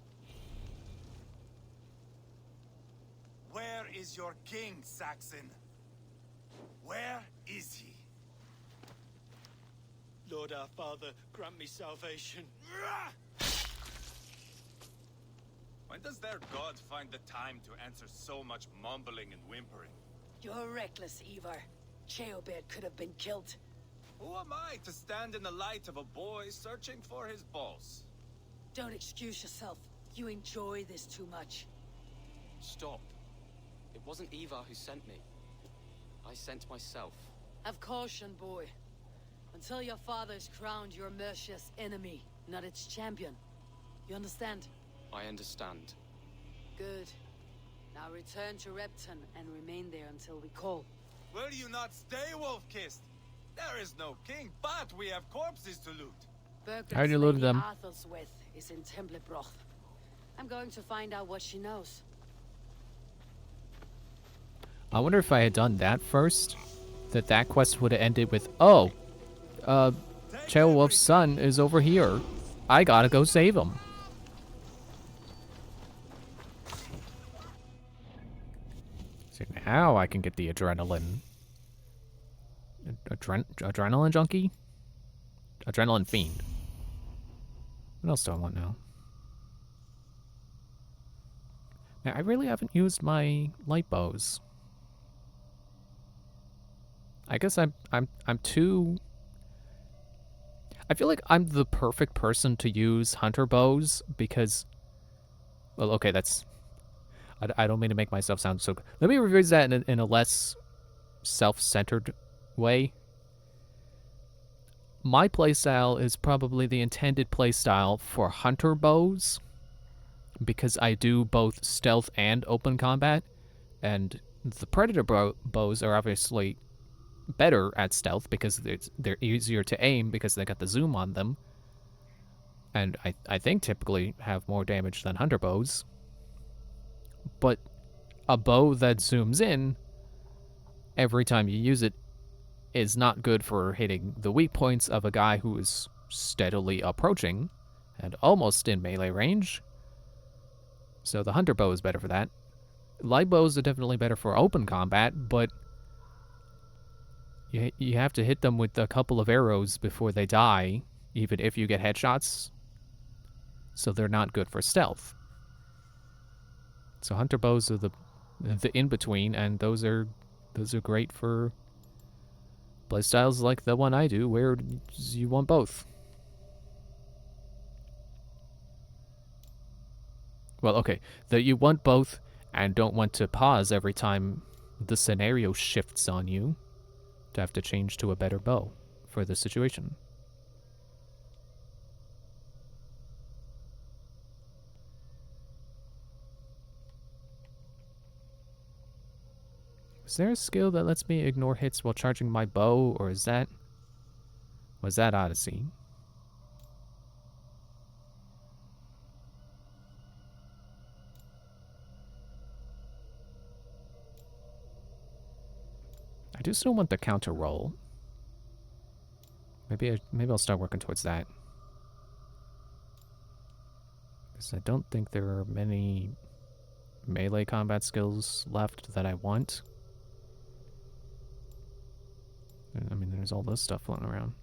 Where is your king, Saxon? Where is he? Lord our Father, grant me salvation. When does their god find the time to answer so much mumbling and whimpering? You're reckless, Ivar. Cheobed could have been killed. Who am I to stand in the light of a boy searching for his boss? Don't excuse yourself. You enjoy this too much. Stop. It wasn't Ivar who sent me. I sent myself. Have caution, boy. Until your father's crowned your Mercia's enemy, not its champion. You understand? I understand. Good. Now return to Repton and remain there until we call. Will you not stay, Wolf-Kissed? There is no king, but we have corpses to loot. I already looted them. Arthelswith is in Templebroch. I'm going to find out what she knows. I wonder if I had done that first, that quest would have ended with, oh, Ceolwulf's son is over here. I gotta go save him. So now I can get the adrenaline. Adrenaline junkie? Adrenaline fiend. What else do I want now? Now, I really haven't used my light bows. I guess I'm too... I feel like I'm the perfect person to use hunter bows because... Well, okay, that's... I don't mean to make myself sound so... Let me revise that in a less self-centered way. My playstyle is probably the intended playstyle for hunter bows because I do both stealth and open combat, and the predator bows are obviously better at stealth because they're easier to aim because they got the zoom on them, and I think typically have more damage than hunter bows. But a bow that zooms in every time you use it is not good for hitting the weak points of a guy who is steadily approaching and almost in melee range. So the hunter bow is better for that. Light bows are definitely better for open combat, but you have to hit them with a couple of arrows before they die, even if you get headshots. So they're not good for stealth. So hunter bows are the in-between, and those are great for playstyles like the one I do, where you want both. Well, okay, that you want both and don't want to pause every time the scenario shifts on you to have to change to a better bow for the situation. Is there a skill that lets me ignore hits while charging my bow, or was that Odyssey? I do still want the counter roll. Maybe I'll start working towards that. Because I don't think there are many melee combat skills left that I want. I mean, there's all this stuff floating around.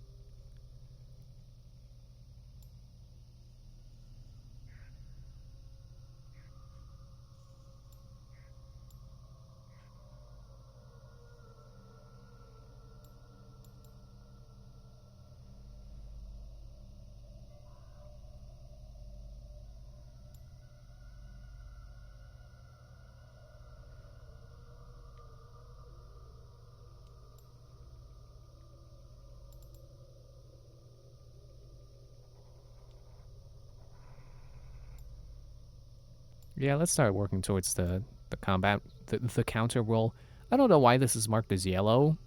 Yeah, let's start working towards the combat, the counter roll. I don't know why this is marked as yellow,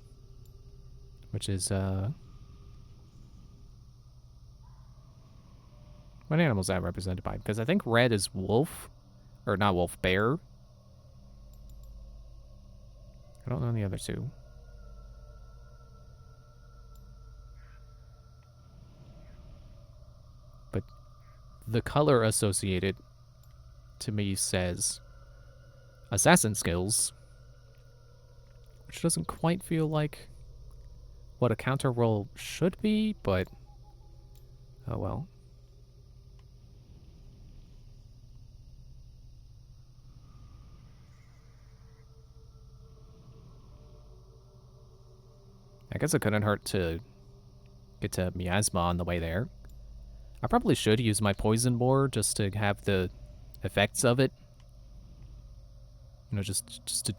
which is, what animal is that represented by? Because I think red is wolf, or not wolf, bear. I don't know the other two. But the color associated to me says assassin skills, which doesn't quite feel like what a counter roll should be, but oh well. I guess it couldn't hurt to get to Miasma on the way there. I probably should use my poison more just to have the effects of it. You know, just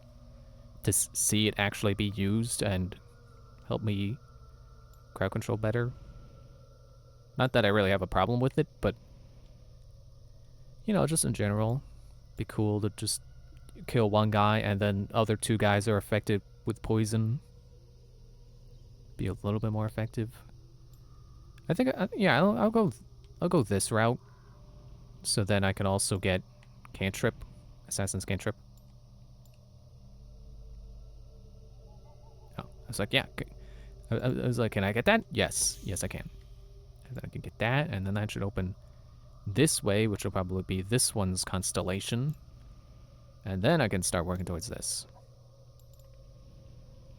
to see it actually be used and help me crowd control better. Not that I really have a problem with it, but you know, just in general, be cool to just kill one guy and then other two guys are affected with poison. Be a little bit more effective. I think, yeah, I'll go this route, so then I can also get cantrip, assassin's cantrip. Oh, I was like, yeah. I was like, can I get that? Yes, yes, I can. And then I can get that, and then that should open this way, which will probably be this one's constellation, and then I can start working towards this.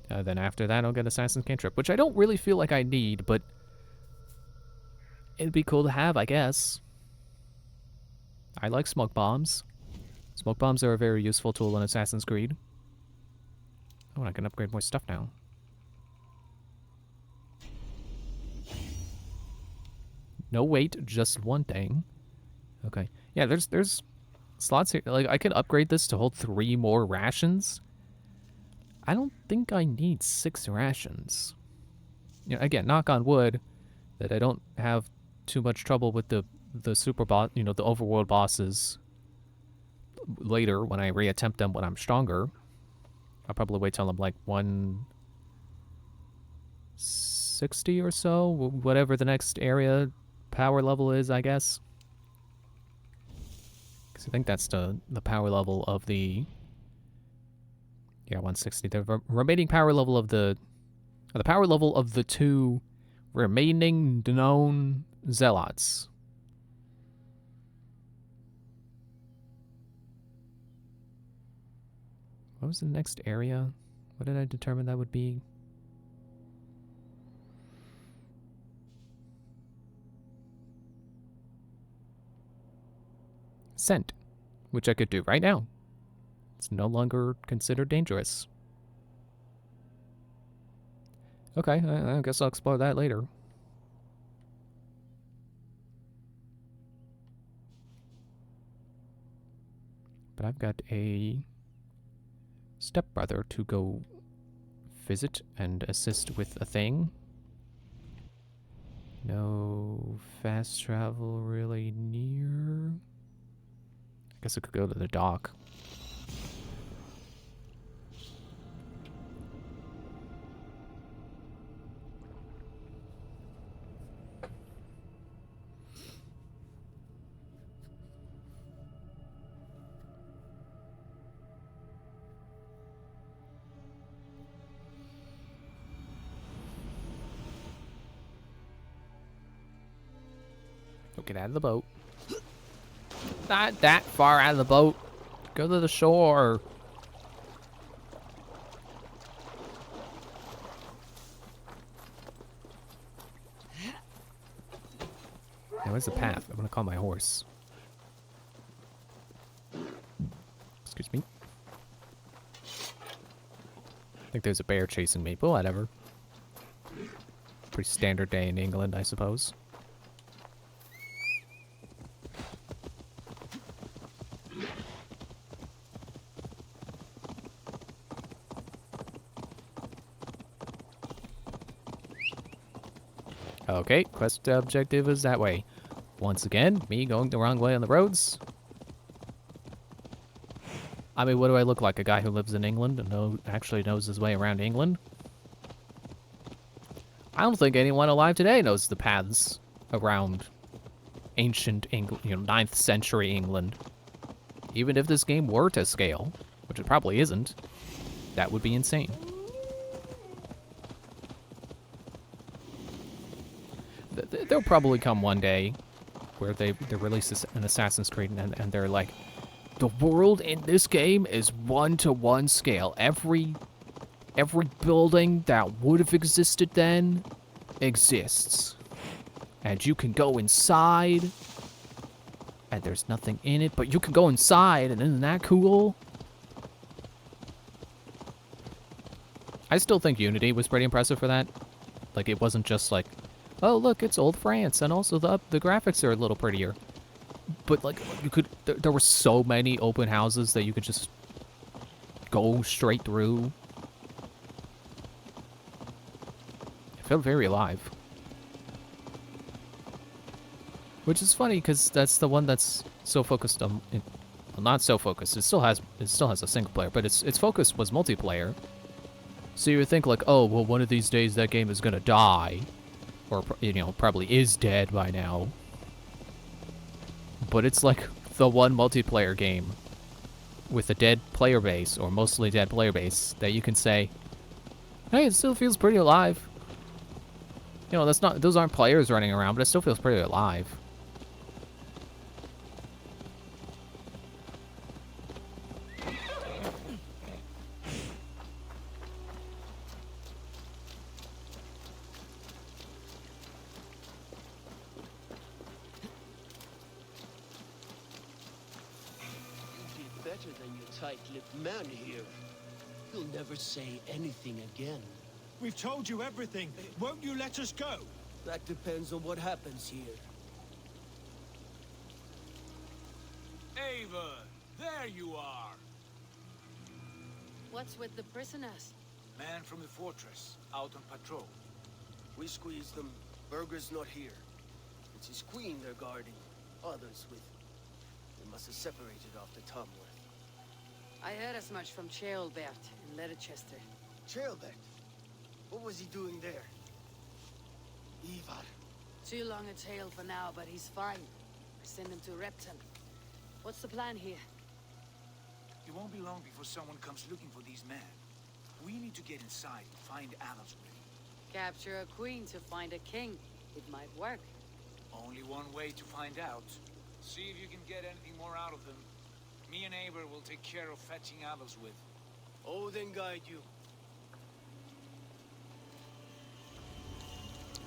Then after that, I'll get Assassin's Cantrip, which I don't really feel like I need, but it'd be cool to have, I guess. I like smoke bombs. Smoke bombs are a very useful tool in Assassin's Creed. Oh, and I can upgrade more stuff now. No wait, just one thing. Okay. Yeah, there's slots here. Like, I could upgrade this to hold 3 more rations. I don't think I need 6 rations. You know, again, knock on wood that I don't have too much trouble with the super boss, you know, the overworld bosses later when I reattempt them when I'm stronger. I'll probably wait till I'm like 160 or so, whatever the next area power level is, I guess. Because I think that's the power level of the... Yeah, 160. The remaining power level of the power level of the 2 remaining known zealots. What was the next area? What did I determine that would be? Scent, which I could do right now. It's no longer considered dangerous. Okay, I guess I'll explore that later. But I've got a stepbrother to go visit and assist with a thing. No fast travel really near. I guess I could go to the dock. Get out of the boat. Not that far out of the boat. Go to the shore. Now, where's the path? I'm gonna call my horse. Excuse me. I think there's a bear chasing me, but whatever. Pretty standard day in England, I suppose. Okay, quest objective is that way. Once again, me going the wrong way on the roads. I mean, what do I look like? A guy who lives in England and actually knows his way around England? I don't think anyone alive today knows the paths around ancient England, you know, 9th century England. Even if this game were to scale, which it probably isn't, that would be insane. There'll probably come one day where they release an Assassin's Creed and they're like, The world in this game is 1-to-1 scale. Every building that would have existed then exists. And you can go inside. And there's nothing in it, but you can go inside, and isn't that cool? I still think Unity was pretty impressive for that. Like, it wasn't just like, oh, look, it's old France, and also the graphics are a little prettier. But, like, you could, there were so many open houses that you could just go straight through. It felt very alive. Which is funny, because that's the one that's so focused on, well, not so focused, it still has a single player, but its focus was multiplayer. So you would think like, oh, well, one of these days that game is gonna die. Or, you know, probably is dead by now. But it's like the one multiplayer game with a dead player base, or mostly dead player base, that you can say, hey, it still feels pretty alive. You know, those aren't players running around, but it still feels pretty alive. Better than your tight-lipped man here. He'll never say anything again. We've told you everything. Won't you let us go? That depends on what happens here. Ava, there you are. What's with the prisoners? Man from the fortress, out on patrol. We squeezed them. Berger's not here. It's his queen they're guarding. Others with him. They must have separated after Tamworth. I heard as much from Ceolbert in Leicester. Ceolbert? What was he doing there? Ivar. Too long a tale for now, but he's fine. I send him to Repton. What's the plan here? It won't be long before someone comes looking for these men. We need to get inside and find Alasbury. Capture a queen to find a king. It might work. Only one way to find out. See if you can get anything more out of them. Me and Eivor will take care of fetching Alaswith. Odin guide you.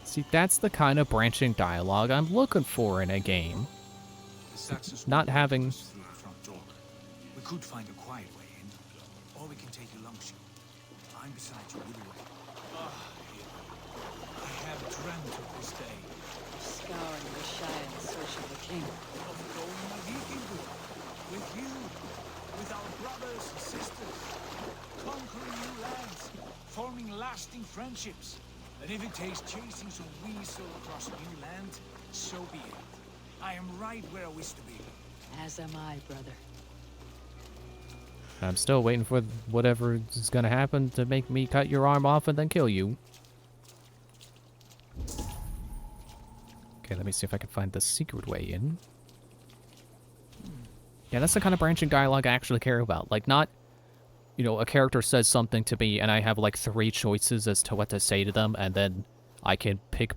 See, that's the kind of branching dialogue I'm looking for in a game. The Saxons Not will having... walk us through the front door. We could find a quiet way in, or we can take a long shot. I'm beside you either way. I have dreamt of this day. Scouring the Shire in search of the king. Of going a Viking with you, with our brothers and sisters, conquering new lands, forming lasting friendships. And if it takes chasing some weasel across new land, so be it. I am right where I wish to be. As am I, brother. I'm still waiting for whatever is gonna happen to make me cut your arm off and then kill you. Okay, let me see if I can find the secret way in. Yeah, that's the kind of branching dialogue I actually care about. Like, not, you know, a character says something to me and I have like 3 choices as to what to say to them, and then I can pick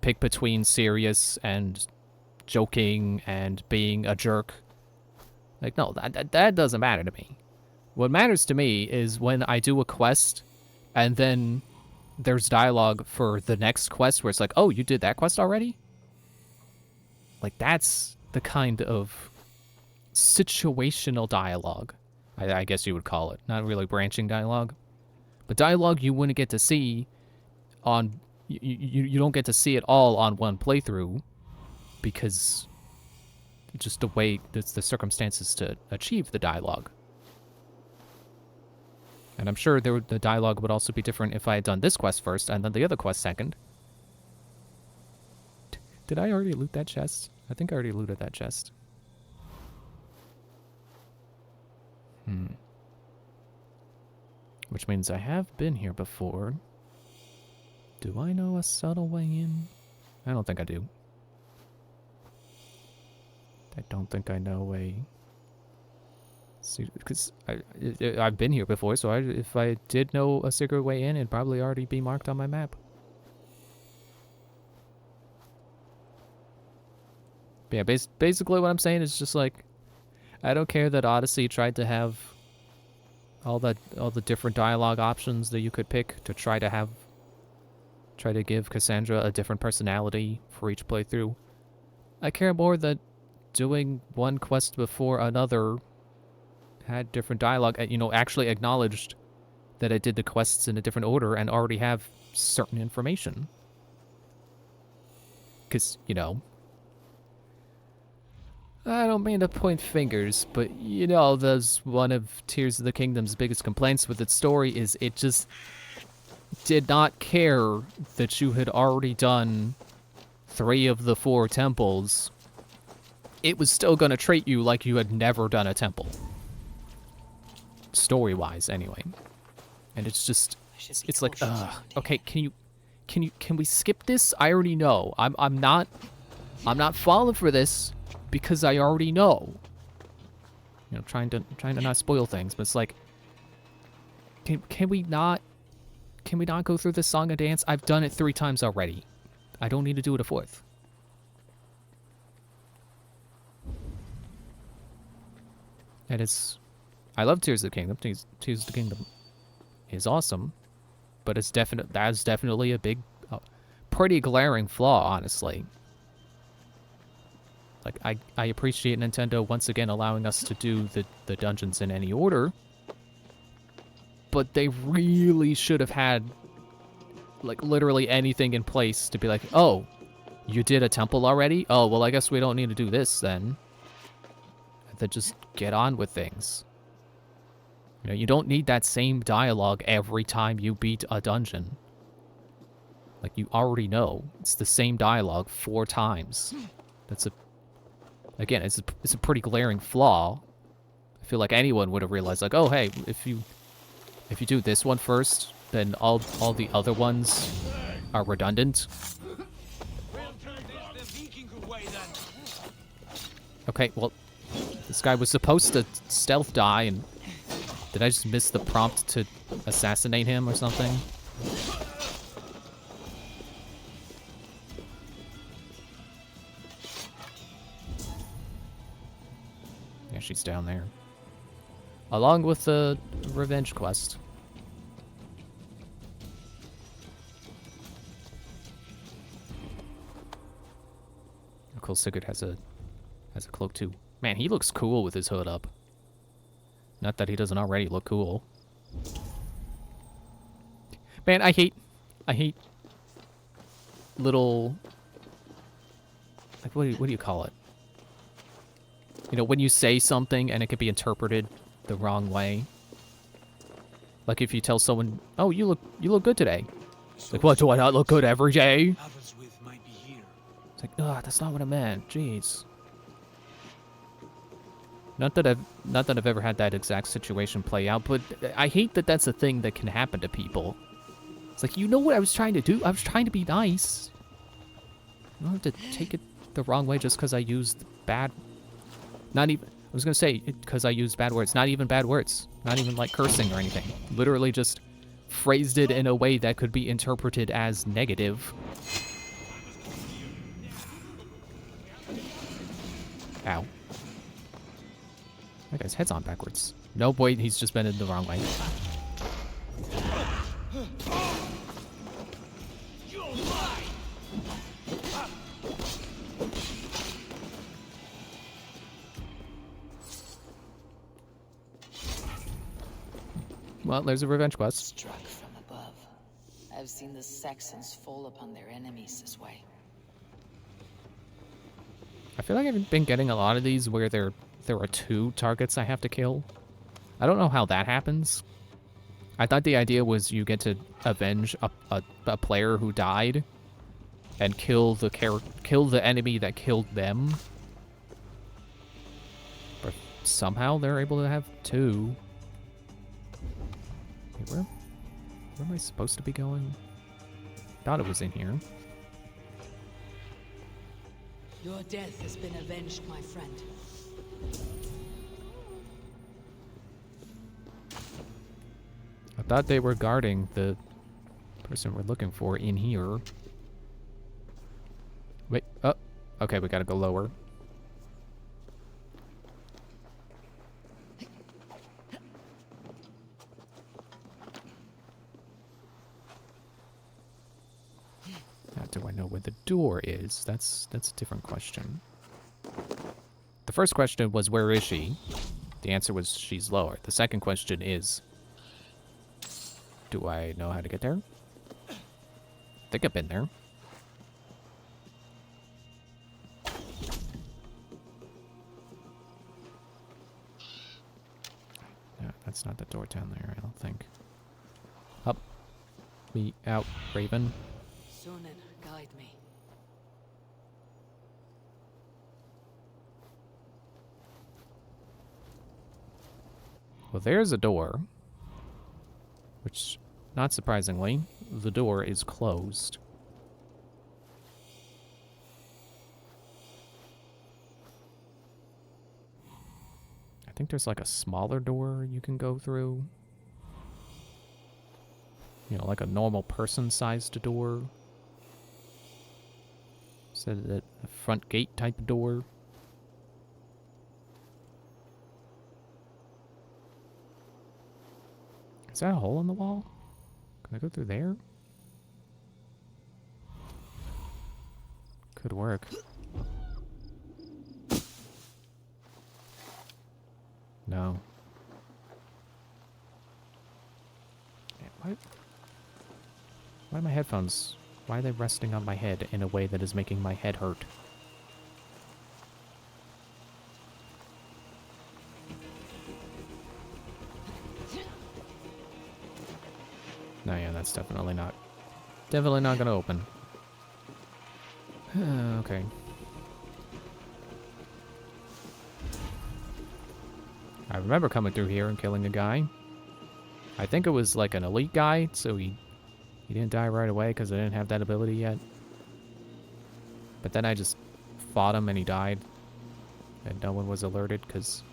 pick between serious and joking and being a jerk. Like, no, that doesn't matter to me. What matters to me is when I do a quest and then there's dialogue for the next quest where it's like, oh, you did that quest already? Like, that's the kind of situational dialogue, I guess you would call it. Not really branching dialogue, but dialogue you wouldn't get to see on... You don't get to see it all on one playthrough because just the way, the circumstances to achieve the dialogue. And I'm sure the dialogue would also be different if I had done this quest first and then the other quest second. Did I already loot that chest? I think I already looted that chest. Which means I have been here before. Do I know a subtle way in? I don't think I do. I don't think I know a... See, because I've been here before, so if I did know a secret way in, it'd probably already be marked on my map. But yeah, basically what I'm saying is just like, I don't care that Odyssey tried to have all the different dialogue options that you could pick to try to give Cassandra a different personality for each playthrough. I care more that doing one quest before another had different dialogue, you know, actually acknowledged that I did the quests in a different order and already have certain information. Because, you know, I don't mean to point fingers, but, you know, that's one of Tears of the Kingdom's biggest complaints with its story is it just did not care that you had already done 3 of the 4 temples. It was still going to treat you like you had never done a temple. Story-wise, anyway. And it's just, it's like, okay, can we skip this? I already know. I'm not falling for this because I already know. You know, trying to not spoil things, but it's like, can we not go through this song and dance? I've done it 3 times already. I don't need to do it a 4th. And it's, I love Tears of the Kingdom. Tears of the Kingdom is awesome, but it's that's definitely a big, pretty glaring flaw, honestly. Like, I appreciate Nintendo once again allowing us to do the dungeons in any order, but they really should have had, like, literally anything in place to be like, oh, you did a temple already? Oh, well, I guess we don't need to do this then. And then just get on with things. You know, you don't need that same dialogue every time you beat a dungeon. Like, you already know. It's the same dialogue 4 times. That's again, it's a pretty glaring flaw. I feel like anyone would have realized, like, oh, hey, if you do this one first, then all the other ones are redundant. Okay, well, this guy was supposed to stealth die, and did I just miss the prompt to assassinate him or something? Yeah, she's down there. Along with the revenge quest. Of course, Sigurd has a cloak too. Man, he looks cool with his hood up. Not that he doesn't already look cool. Man, I hate little, like, what do you call it? You know, when you say something and it could be interpreted the wrong way. Like if you tell someone, "Oh, you look good today." Like, what, do I not look good every day? It's like, that's not what I meant. Jeez. Not that I've ever had that exact situation play out, but I hate that that's a thing that can happen to people. It's like, you know what I was trying to do? I was trying to be nice. You don't have to take it the wrong way just because I used bad... Not even... I was going to say, because I used bad words. Not even bad words. Not even, like, cursing or anything. Literally just phrased it in a way that could be interpreted as negative. Ow. That guy's head's on backwards. No, boy, he's just been in the wrong way. Well, there's a revenge quest. Struck from above. I've seen the Saxons fall upon their enemies this way. I feel like I've been getting a lot of these where there are 2 targets I have to kill. I don't know how that happens. I thought the idea was you get to avenge a player who died and kill the enemy that killed them. But somehow they're able to have 2. Wait, where am I supposed to be going? Thought it was in here. Your death has been avenged, my friend. I thought they were guarding the person we're looking for in here. Wait, oh, okay, we gotta go lower. Do I know where the door is? That's a different question. The first question was, where is she? The answer was, she's lower. The second question is, do I know how to get there? I think I've been there. No, that's not the door down there, I don't think. Up. Me out, Raven. Sunan, guide me. Well, there's a door. Which, not surprisingly, the door is closed. I think there's like a smaller door you can go through. You know, like a normal person-sized door. Instead of the front gate type of door. Is that a hole in the wall? Can I go through there? Could work. No. Man, why are my headphones... Why are they resting on my head in a way that is making my head hurt? No, yeah, that's definitely not gonna open. Okay. I remember coming through here and killing a guy. I think it was like an elite guy, so he didn't die right away because I didn't have that ability yet. But then I just fought him and he died. And no one was alerted because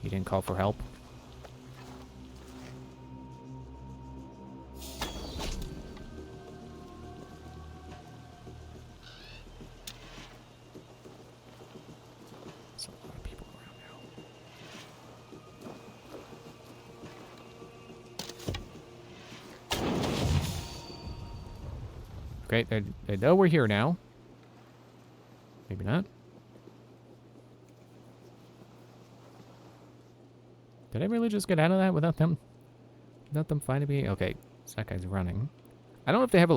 he didn't call for help. There's a lot of people around now. Okay, they know we're here now. Maybe not. Did I really just get out of that without them finding me? Okay, this that guy's running. I don't know if they have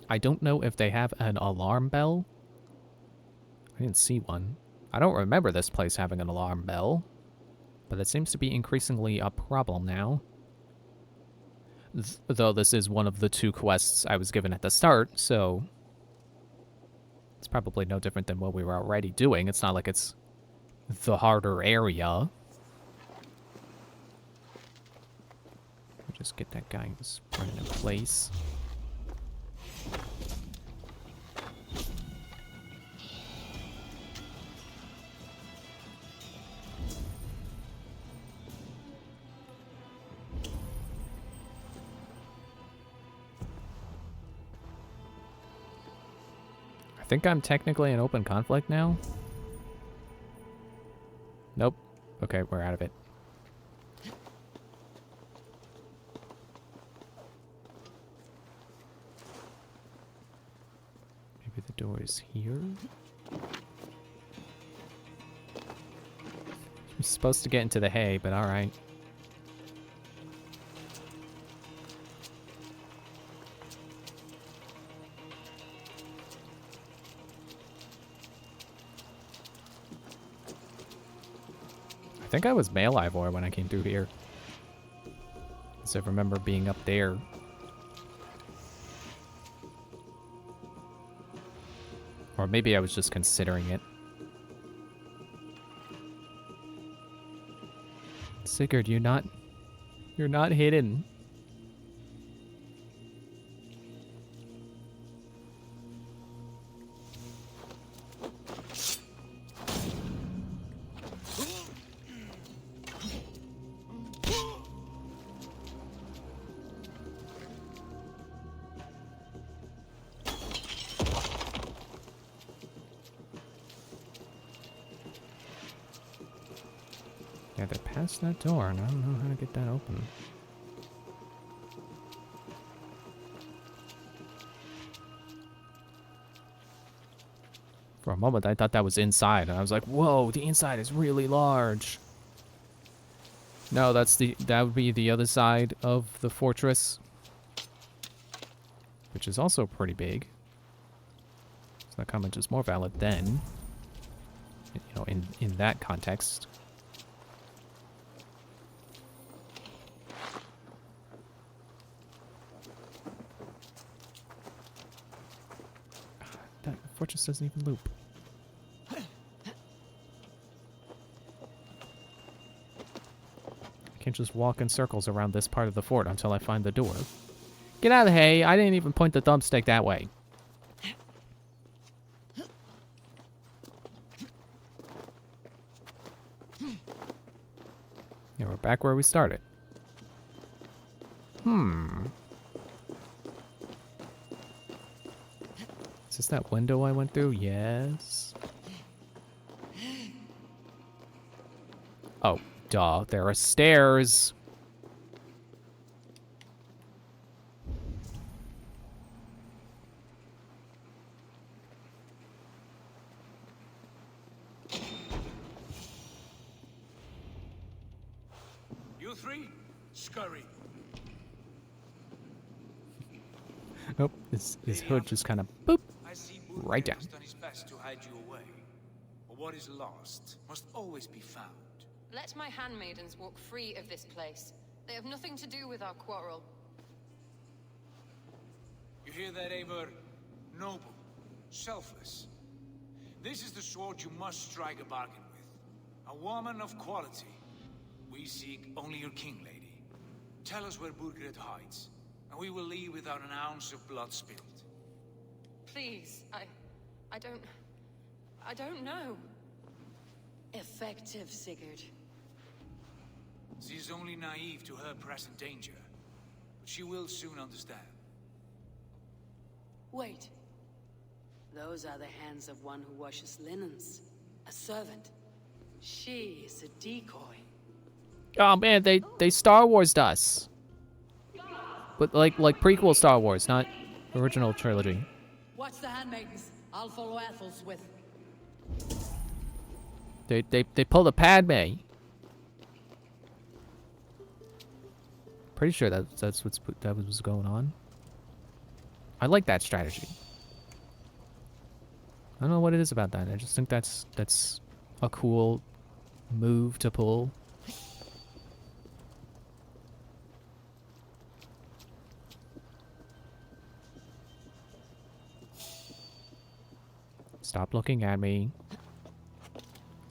I don't know if they have an alarm bell. I didn't see one. I don't remember this place having an alarm bell, but it seems to be increasingly a problem now. Though this is one of the 2 quests I was given at the start, so it's probably no different than what we were already doing. It's not like it's the harder area. Just get that guy who's running in place. I think I'm technically in open conflict now. Nope. Okay, we're out of it. Maybe the door is here? I'm supposed to get into the hay, but alright. I think I was male Ivor when I came through here. So I remember being up there. Or maybe I was just considering it. Sigurd, you're not hidden. Yeah, they're past that door, and I don't know how to get that open. For a moment, I thought that was inside, and I was like, whoa, the inside is really large. No, that would be the other side of the fortress, which is also pretty big. So that comment is more valid then, you know, in that context. That fortress doesn't even loop. I can't just walk in circles around this part of the fort until I find the door. Get out of the hay! I didn't even point the thumbstick that way. Yeah, we're back where we started. Is this that window I went through? Yes. Oh, duh. There are stairs. You three, scurry. Oh, his hood just kind of boop. I see Right down. has done his best to hide you away. But what is lost must always be found. Let my handmaidens walk free of this place. They have nothing to do with our quarrel. You hear that, Eivor? Noble, selfless. This is the sword you must strike a bargain with. A woman of quality. We seek only your king, lady. Tell us where Burgred hides, and we will leave without an ounce of blood spilled. Please, I don't know. Effective, Sigurd. She is only naive to her present danger, but she will soon understand. Wait. Those are the hands of one who washes linens. A servant. She is a decoy. Oh man, they Star Wars'd us. But like prequel Star Wars, not original trilogy. Watch the handmaidens. I'll follow Athelswith. They pulled a Padme. Pretty sure that was going on. I like that strategy. I don't know what it is about that. I just think that's a cool move to pull. Stop looking at me.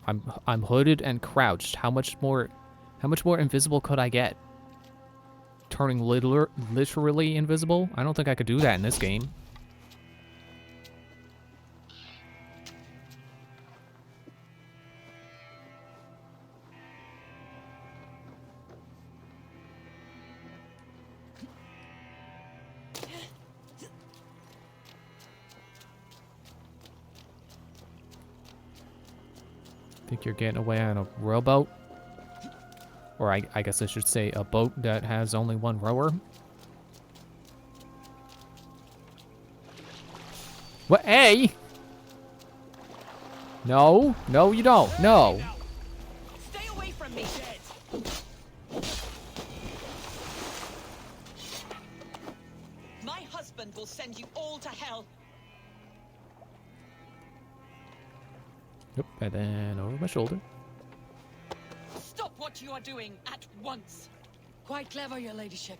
I'm hooded and crouched. How much more invisible could I get? Turning literally invisible? I don't think I could do that in this game. Think you're getting away on a rowboat? Or I guess I should say a boat that has only one rower? What? Hey! No, no, you don't. No. Stay away from me. My husband will send you all to hell. Yep, and then over my shoulder. Stop what you are doing at once. Quite clever, your ladyship.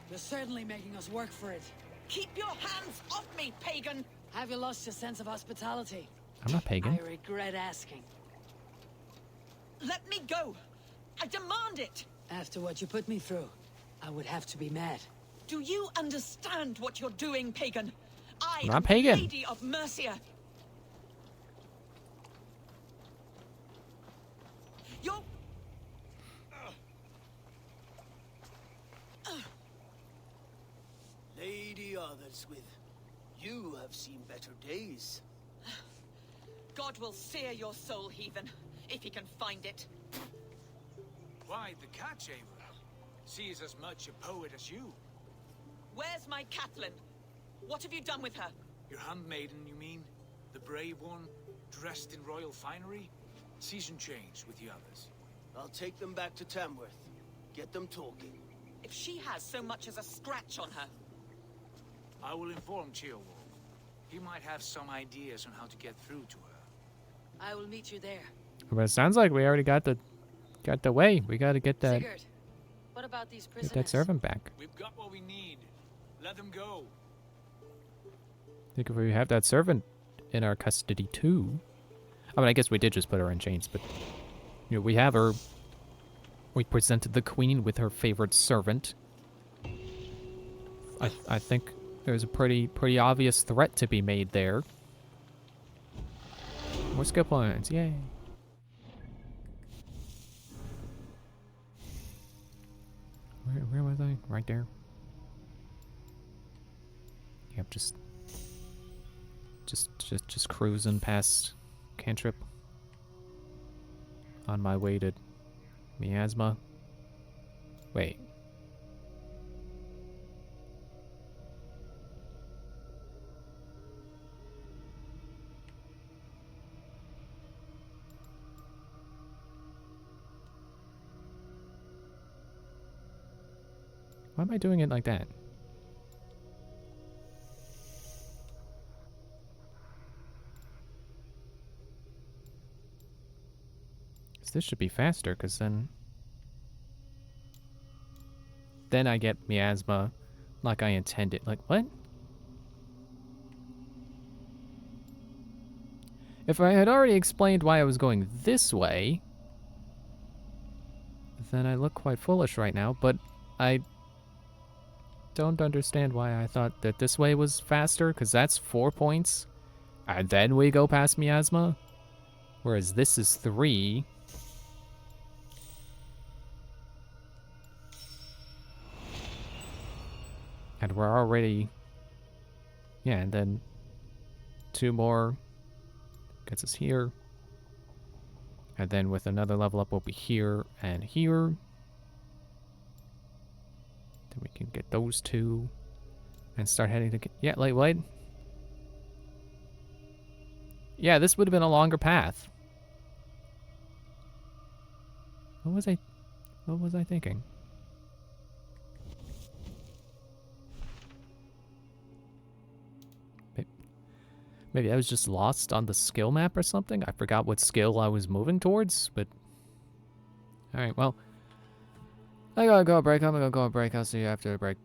You're certainly making us work for it. Keep your hands off me, pagan. Have you lost your sense of hospitality? I'm not pagan. I regret asking. Let me go. I demand it. After what you put me through, I would have to be mad. Do you understand what you're doing, pagan? I I'm not am pagan. the Lady of Mercia. You're... Lady Otherswith, you have seen better days. God will sear your soul, heathen, if he can find it. Why the catch, Eivor? She is as much a poet as you. Where's my Catelyn? What have you done with her? Your handmaiden, you mean? The brave one? dressed in royal finery. Season change with the others. I'll take them back to Tamworth. Get them talking. If she has so much as a scratch on her. I will inform Ceolwulf. He might have some ideas on how to get through to her. I will meet you there. But it sounds like we already got the way. We got to get that Sigurd, what about these prisoners? get that servant back. We've got what we need. Let them go. I think if we have that servant in our custody too. I mean, I guess we did just put her in chains, but you know, we have her. We presented the queen with her favorite servant. I think there's a pretty obvious threat to be made there. More skill points, yay! Where was I? Right there. Yep, just cruising past Cantrip. On my way to Miasma. Wait. Why am I doing it like that? This should be faster, because then I get miasma like I intended. Like, what? If I had already explained why I was going this way, then I look quite foolish right now, but I don't understand why I thought that this way was faster, because that's 4 points, and then we go past miasma, whereas this is 3. And we're already... Yeah, and then 2 more gets us here. And then with another level up, we'll be here and here. Then we can get those 2 and start heading to... Yeah, like, what? Yeah, this would have been a longer path. What was I thinking? Maybe I was just lost on the skill map or something. I forgot what skill I was moving towards, but... Alright, well... I gotta go on break. I'm gonna go on break. I'll see you after the break.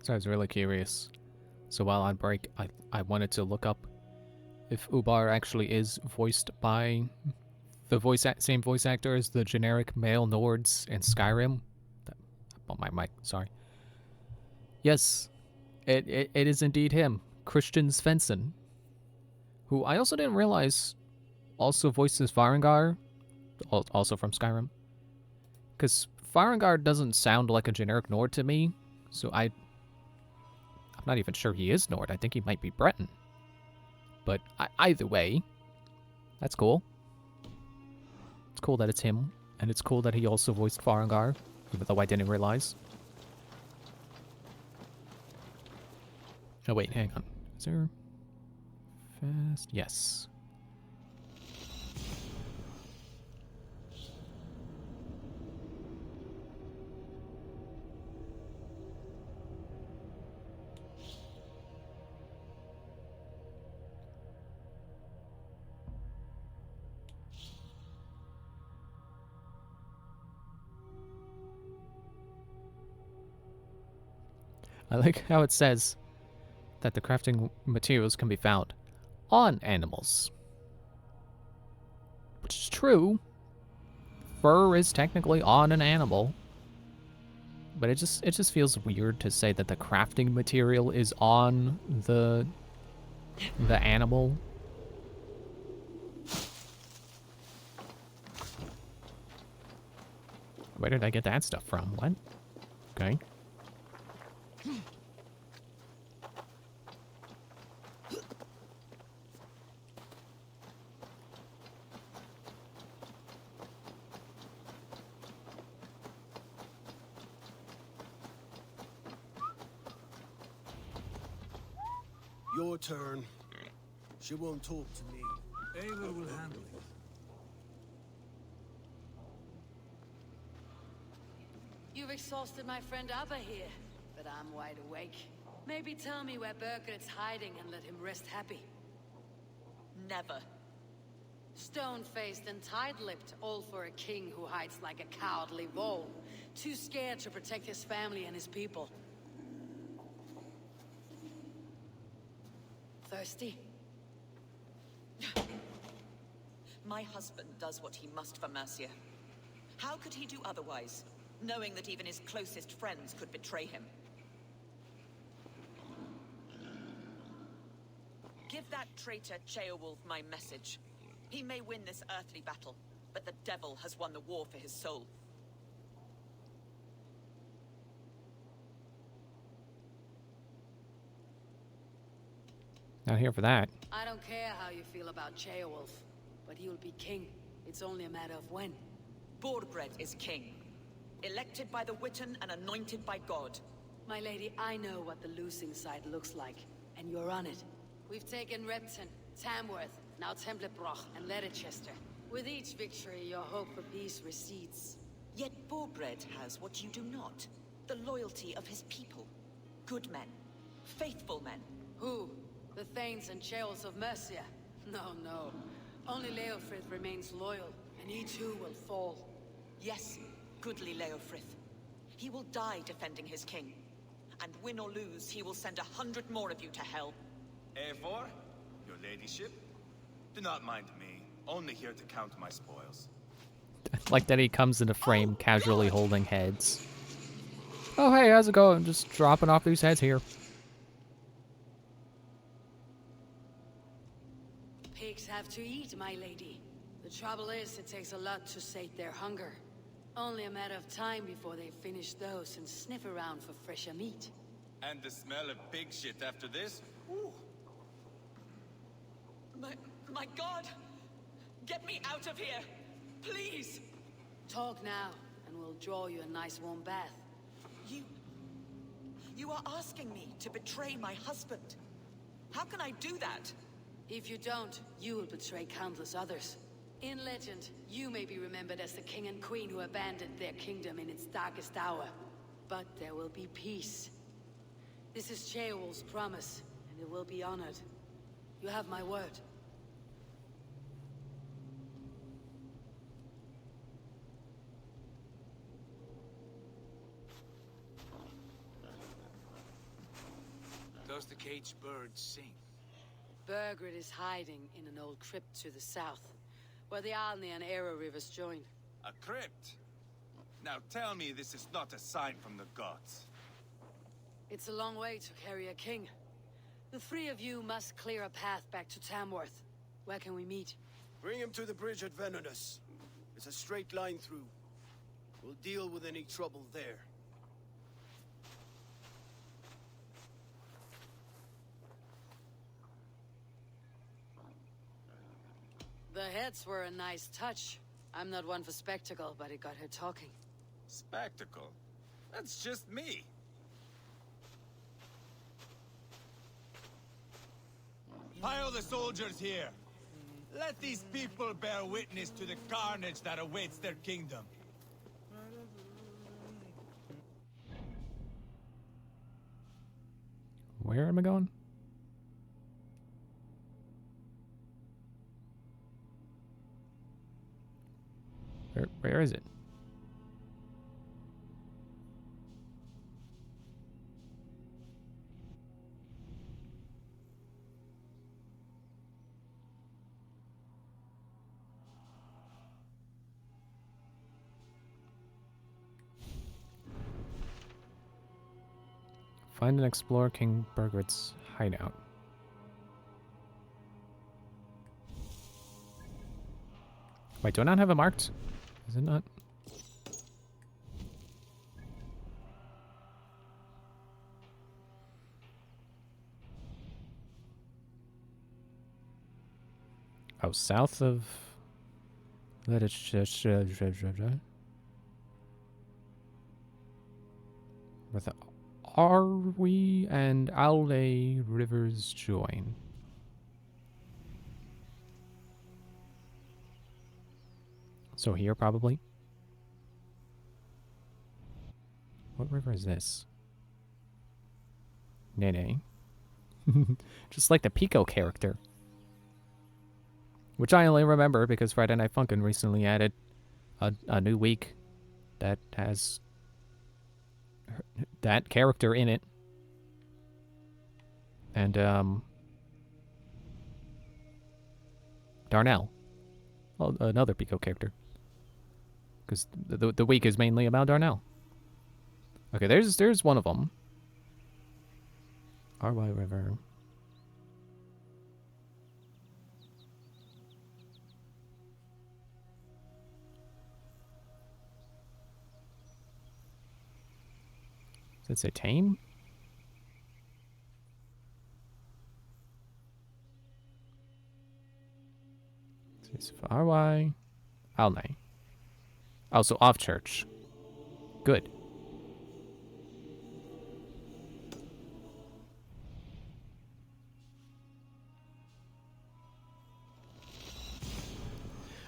So I was really curious. So while on break, I wanted to look up if Ubar actually is voiced by the same voice actor as the generic male Nords in Skyrim. Oh, my mic, sorry. Yes, it is indeed him, Christian Svensson, who I also didn't realize also voices Varangar, also from Skyrim. Because Varangar doesn't sound like a generic Nord to me, so I'm not even sure he is Nord. I think he might be Breton. But either way, that's cool. It's cool that it's him, and it's cool that he also voiced Varangar, even though I didn't realize. Oh wait, hang on. Is there... Fast? Yes. I like how it says that the crafting materials can be found on animals. Which is true. Fur is technically on an animal. But it just feels weird to say that the crafting material is on the animal. Where did I get that stuff from? What? Okay. Your turn. She won't talk to me. Eivor will handle it. You've exhausted my friend Abba here, but I'm wide awake. Maybe tell me where Burgert's hiding and let him rest happy. Never. Stone-faced and tight-lipped, all for a king who hides like a cowardly vole. Too scared to protect his family and his people. Thirsty? My husband does what he must for Mercia. How could he do otherwise, knowing that even his closest friends could betray him? Give that traitor Ceolwulf my message. He may win this earthly battle, but the devil has won the war for his soul. Not here for that. I don't care how you feel about Ceolwulf, but he will be king. It's only a matter of when. Borgred is king. Elected by the Witan and anointed by God. My lady, I know what the losing side looks like, and you're on it. We've taken Repton, Tamworth, now Templebroch, and Leicester. With each victory, your hope for peace recedes. Yet Borgred has what you do not. The loyalty of his people. Good men. Faithful men. Who? The Thanes and Ceolls of Mercia? No, no. Only Leofrith remains loyal, and he too will fall. Yes, goodly Leofrith. He will die defending his king. And win or lose, he will send 100 more of you to hell. Eivor, your ladyship, do not mind me. Only here to count my spoils. Like that he comes into frame casually holding heads. Oh hey, how's it going? Just dropping off these heads here. Pigs have to eat, my lady. The trouble is, it takes a lot to sate their hunger. Only a matter of time before they finish those and sniff around for fresher meat. And the smell of pig shit after this? Ooh. My God! Get me out of here! Please! Talk now, and we'll draw you a nice warm bath. You are asking me to betray my husband. How can I do that? If you don't, you will betray countless others. In legend, you may be remembered as the king and queen who abandoned their kingdom in its darkest hour. But there will be peace. This is Ceolwulf's promise, and it will be honored. You have my word. does the caged bird sing? Burgred is hiding in an old crypt to the south, where the Alni and Era rivers join. A crypt? Now tell me this is not a sign from the gods. It's a long way to carry a king. The three of you must clear a path back to Tamworth. Where can we meet? Bring him to the bridge at Venonus. It's a straight line through. We'll deal with any trouble there. The heads were a nice touch. I'm not one for spectacle, but it got her talking. Spectacle? That's just me. Pile the soldiers here. Let these people bear witness to the carnage that awaits their kingdom. Where am I going? Where is it? Find and explore King Burgred's hideout. Wait, do I not have it marked? Is it not? Oh, south of... Let it... Where the Arwe and Aule rivers join. So here, probably. What river is this? Nene. Just like the Pico character. Which I only remember because Friday Night Funkin' recently added a new week that has that character in it. And, Darnell. Well, another Pico character. Because the week is mainly about Darnell. Okay, there's one of them. Arwe River. Does it say tame? It's Arwe. Alnay. Oh, so off church. Good.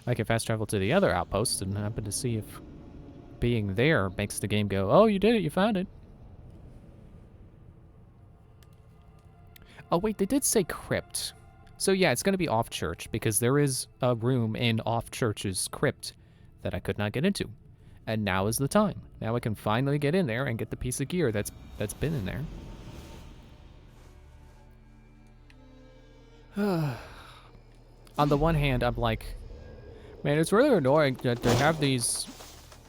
I can fast travel to the other outpost and happen to see if being there makes the game go, oh, you did it, you found it. Oh, wait, they did say crypt. So yeah, it's going to be off church because there is a room in off church's crypt that I could not get into. And now is the time. Now I can finally get in there and get the piece of gear that's been in there. On the one hand, I'm like, man, it's really annoying that they have these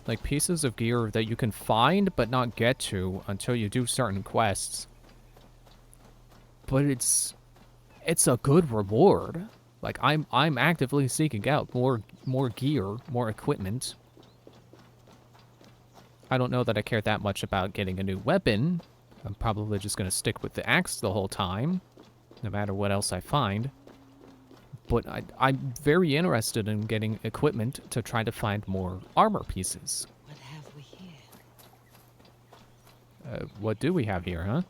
like pieces of gear that you can find but not get to until you do certain quests. But it's a good reward. Like I'm actively seeking out more gear, more equipment. I don't know that I care that much about getting a new weapon. I'm probably just going to stick with the axe the whole time, no matter what else I find. But I'm very interested in getting equipment to try to find more armor pieces. What have we here? What do we have here, huh?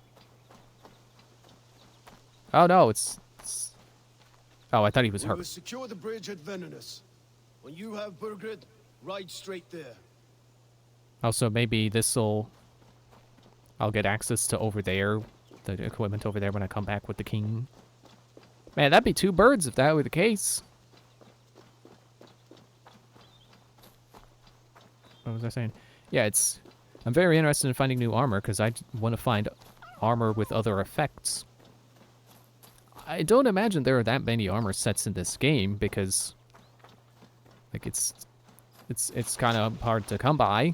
Oh no, it's... Oh, I thought he was hurt. We will secure the bridge at Venonus. When you have Burgred, ride straight there. Also, maybe this'll... I'll get access to over there, the equipment over there when I come back with the king. Man, that'd be two birds if that were the case. What was I saying? Yeah, I'm very interested in finding new armor because I want to find armor with other effects. I don't imagine there are that many armor sets in this game because, like, it's kind of hard to come by.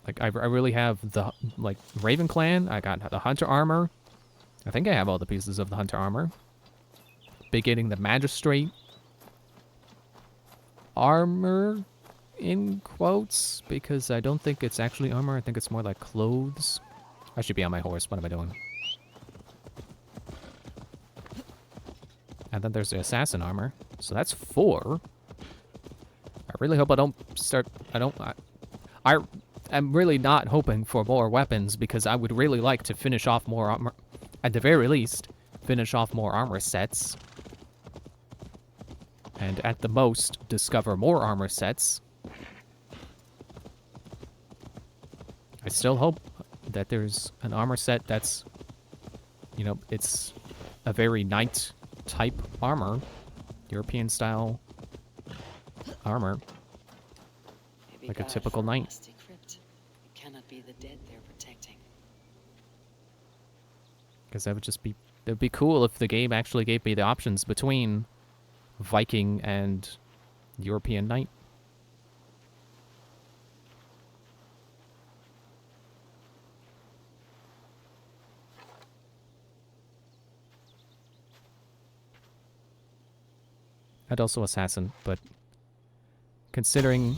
Like, I really have the, like, Raven Clan. I got the Hunter armor. I think I have all the pieces of the Hunter armor. Beginning the Magistrate armor, in quotes, because I don't think it's actually armor. I think it's more like clothes. I should be on my horse. What am I doing? And then there's the Assassin armor. So that's 4. I really hope I don't start... I'm really not hoping for more weapons because I would really like to finish off more armor. At the very least, finish off more armor sets. And at the most, discover more armor sets. I still hope that there's an armor set that's, you know, it's a very knight type armor. European style armor. Maybe like a guard typical for knight. Rusty Crypt. It cannot be the dead they're protecting. Because that would just be... It would be cool if the game actually gave me the options between Viking and European knight. I'd also assassin, but considering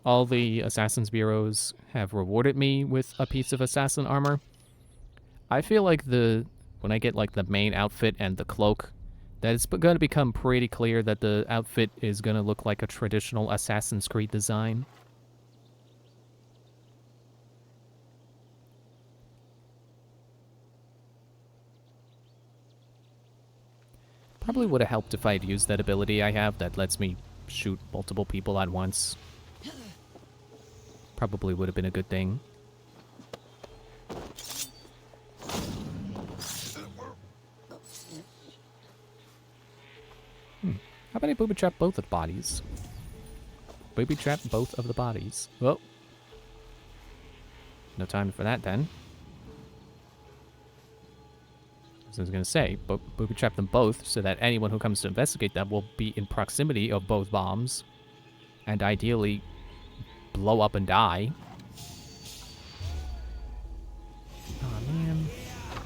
all the Assassin's Bureaus have rewarded me with a piece of assassin armor, I feel like when I get like the main outfit and the cloak, that it's going to become pretty clear that the outfit is going to look like a traditional Assassin's Creed design. Probably would have helped if I'd used that ability I have that lets me shoot multiple people at once. Probably would have been a good thing. How about I booby trap both of the bodies? Booby trap both of the bodies. Well, no time for that then. As I was going to say, booby trap them both so that anyone who comes to investigate them will be in proximity of both bombs. And ideally, blow up and die. Oh man.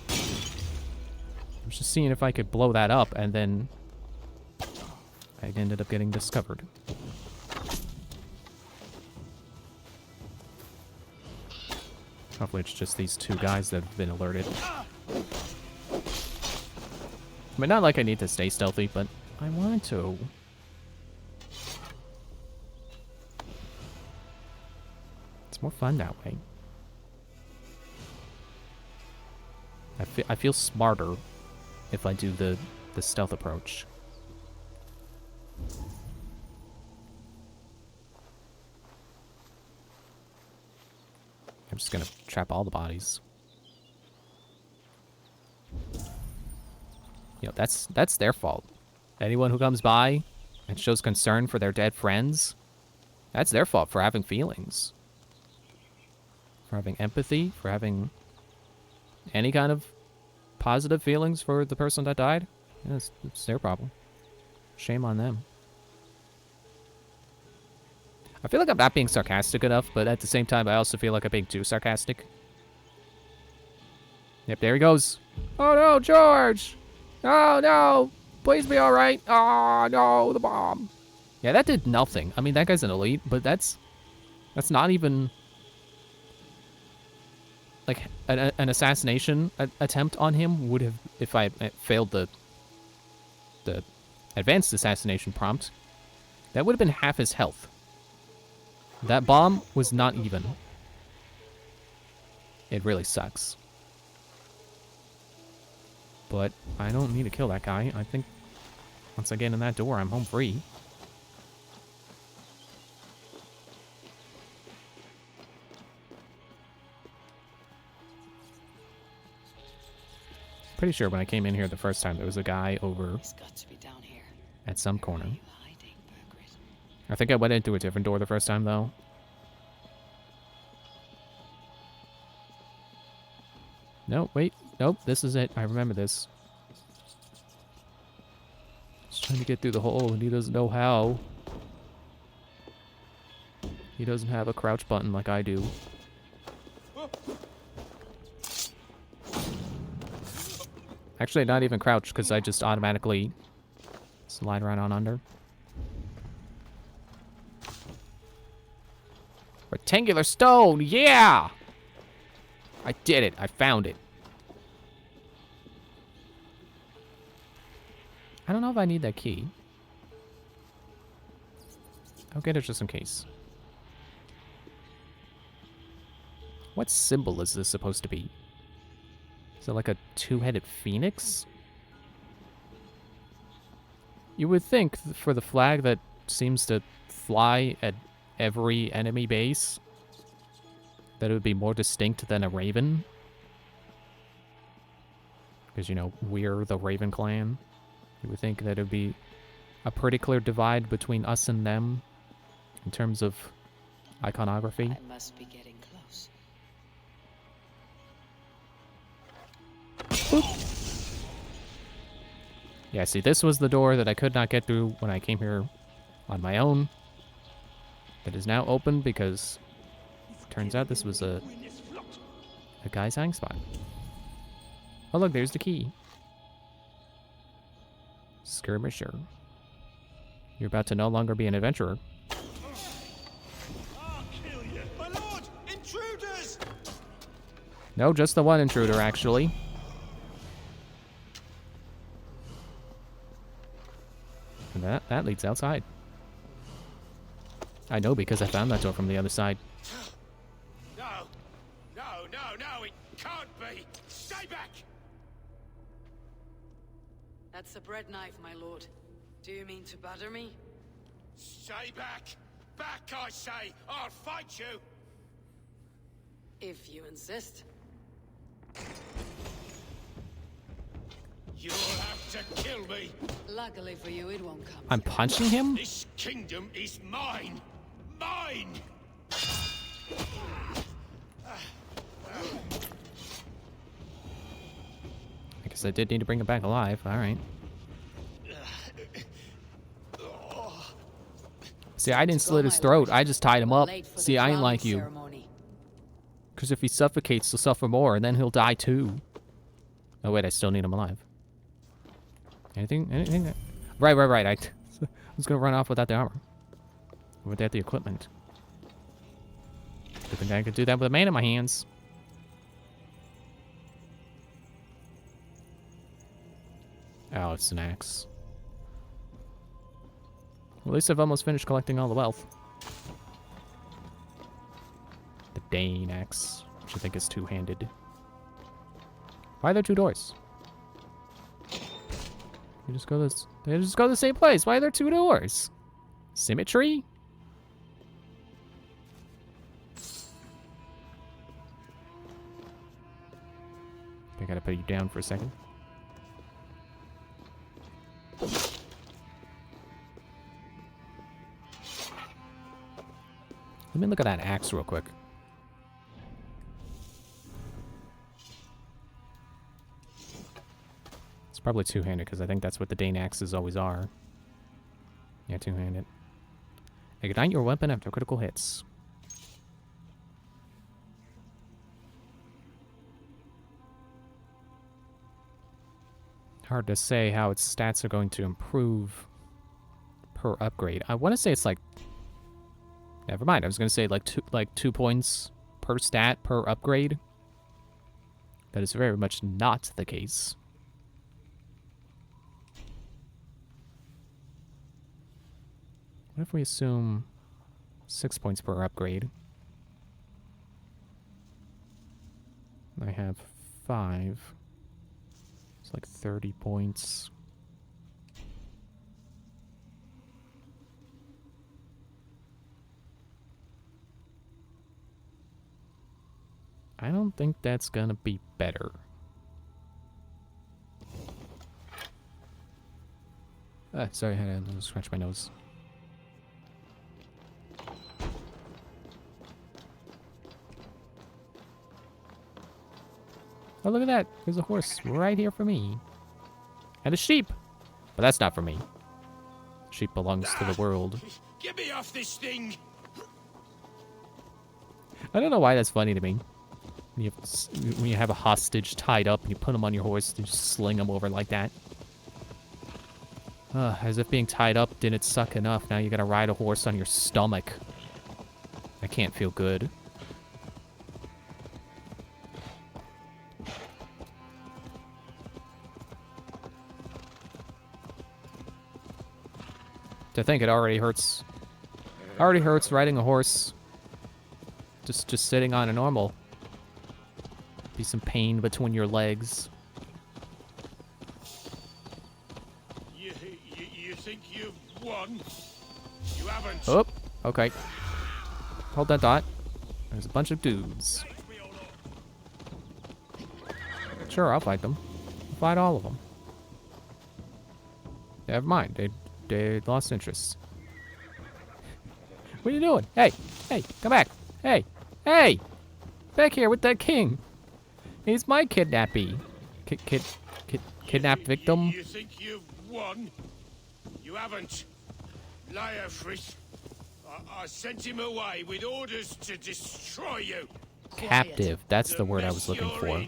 I was just seeing if I could blow that up and then I ended up getting discovered. Hopefully it's just these 2 guys that have been alerted. I mean, not like I need to stay stealthy, but I want to. It's more fun that way. I feel smarter if I do the stealth approach. I'm just gonna trap all the bodies. You know, that's their fault. Anyone who comes by and shows concern for their dead friends, that's their fault for having feelings. For having empathy, for having any kind of positive feelings for the person that died. Yeah, it's their problem. Shame on them. I feel like I'm not being sarcastic enough, but at the same time, I also feel like I'm being too sarcastic. Yep, there he goes. Oh no, George! Oh no! Please be alright! Oh no, the bomb! Yeah, that did nothing. I mean, that guy's an elite, but that's not even like an assassination attempt on him would have, if I failed the advanced assassination prompt, that would have been half his health. That bomb was not even. It really sucks. But I don't need to kill that guy. I think once I get in that door, I'm home free. Pretty sure when I came in here the first time, there was a guy over at some corner. I think I went into a different door the first time, though. No, wait. Nope, this is it. I remember this. He's trying to get through the hole and he doesn't know how. He doesn't have a crouch button like I do. Actually, not even crouch, because I just automatically slide right on under. Rectangular stone, yeah! I did it. I found it. I don't know if I need that key. I'll get it just in case. What symbol is this supposed to be? Is it like a two-headed phoenix? You would think for the flag that seems to fly at every enemy base that it would be more distinct than a raven. Because, you know, we're the Raven clan. You would think that it would be a pretty clear divide between us and them in terms of iconography. I must be getting close. Boop. Yeah, see, this was the door that I could not get through when I came here on my own. That is now open because turns out this was a guy's hang spot. Oh look, there's the key. Skirmisher. You're about to no longer be an adventurer. I'll kill you. My lord! Intruders! No, just the one intruder, actually. And that leads outside. I know because I found that door from the other side. No, it can't be. Stay back. That's a bread knife, my lord. Do you mean to butter me? Stay back. Back, I say. I'll fight you. If you insist. You'll have to kill me. Luckily for you, it won't come. I'm punching him? This kingdom is mine. Mine! I guess I did need to bring him back alive. Alright. See, I didn't slit his throat. I just tied him up. See, I ain't like you. Because if he suffocates, he'll suffer more, and then he'll die too. Oh, wait, I still need him alive. Anything? Anything? Right. I was going to run off without the armor. Without the equipment. I think I could do that with a man in my hands. Oh, it's an axe. Well, at least I've almost finished collecting all the wealth. The Dane axe, which I think is two-handed. Why are there two doors? They just go the same place. Why are there two doors? Symmetry? I gotta put you down for a second. Let me look at that axe real quick. It's probably two-handed because I think that's what the Dane axes always are. Yeah, two-handed. Ignite your weapon after critical hits. Hard to say how its stats are going to improve per upgrade. I want to say it's like... Never mind. I was going to say like 2 points per stat per upgrade. That is very much not the case. What if we assume 6 points per upgrade? I have 5. It's like 30 points. I don't think that's gonna be better. Sorry, I had to scratch my nose. Oh, look at that. There's a horse right here for me. And a sheep. But that's not for me. Sheep belongs to the world. Get me off this thing! I don't know why that's funny to me. When you have a hostage tied up and you put him on your horse and just sling him over like that. As if being tied up didn't suck enough. Now you gotta ride a horse on your stomach. I can't feel good. To think it already hurts. Already hurts riding a horse. Just sitting on a normal. Be some pain between your legs. You think you've won? You haven't. Oh, okay. Hold that thought. There's a bunch of dudes. Sure, I'll fight them. I'll fight all of them. Never mind. They lost interest. What are you doing? Hey, come back. Hey, back here with that king. He's my kidnappee. Kidnapped victim. You think you've won? You haven't. Liar, Frisk. I sent him away with orders to destroy you. Captive. That's the word I was looking for.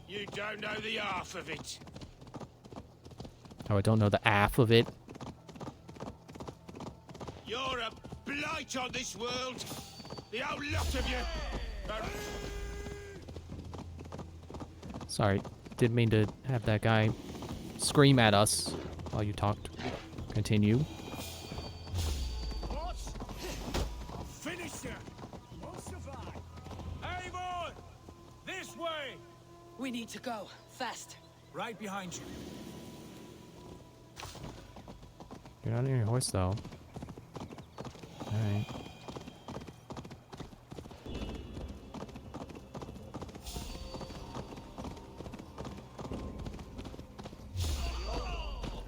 You don't know the half of it. Oh, I don't know the half of it. You're a blight on this world. The whole lot of you. Sorry, didn't mean to have that guy scream at us while you talked. Continue. What? I'll finish you. You won't survive. Avon! This way! We need to go. Fast. Right behind you. You're not near your horse, though. Alright.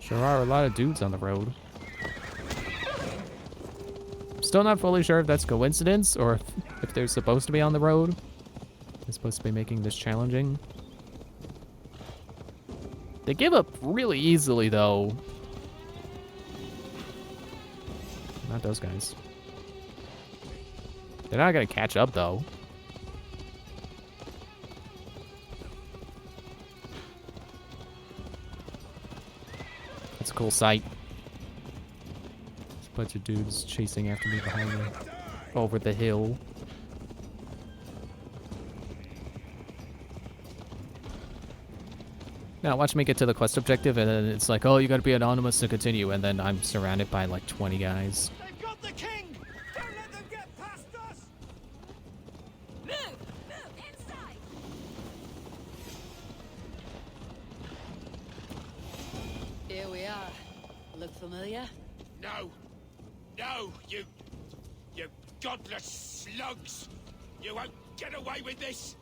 Sure are a lot of dudes on the road. Still not fully sure if that's coincidence or if they're supposed to be on the road. They're supposed to be making this challenging. They give up really easily, though. Not those guys. They're not gonna catch up, though. That's a cool sight. There's a bunch of dudes chasing after me behind me. Over the hill. Now watch me get to the quest objective and then it's like, oh, you gotta be anonymous to continue, and then I'm surrounded by like 20 guys. They've got the king! Don't let them get past us! Move! Move! Inside! Here we are. Look familiar? No. No, you godless slugs. You won't get away with this.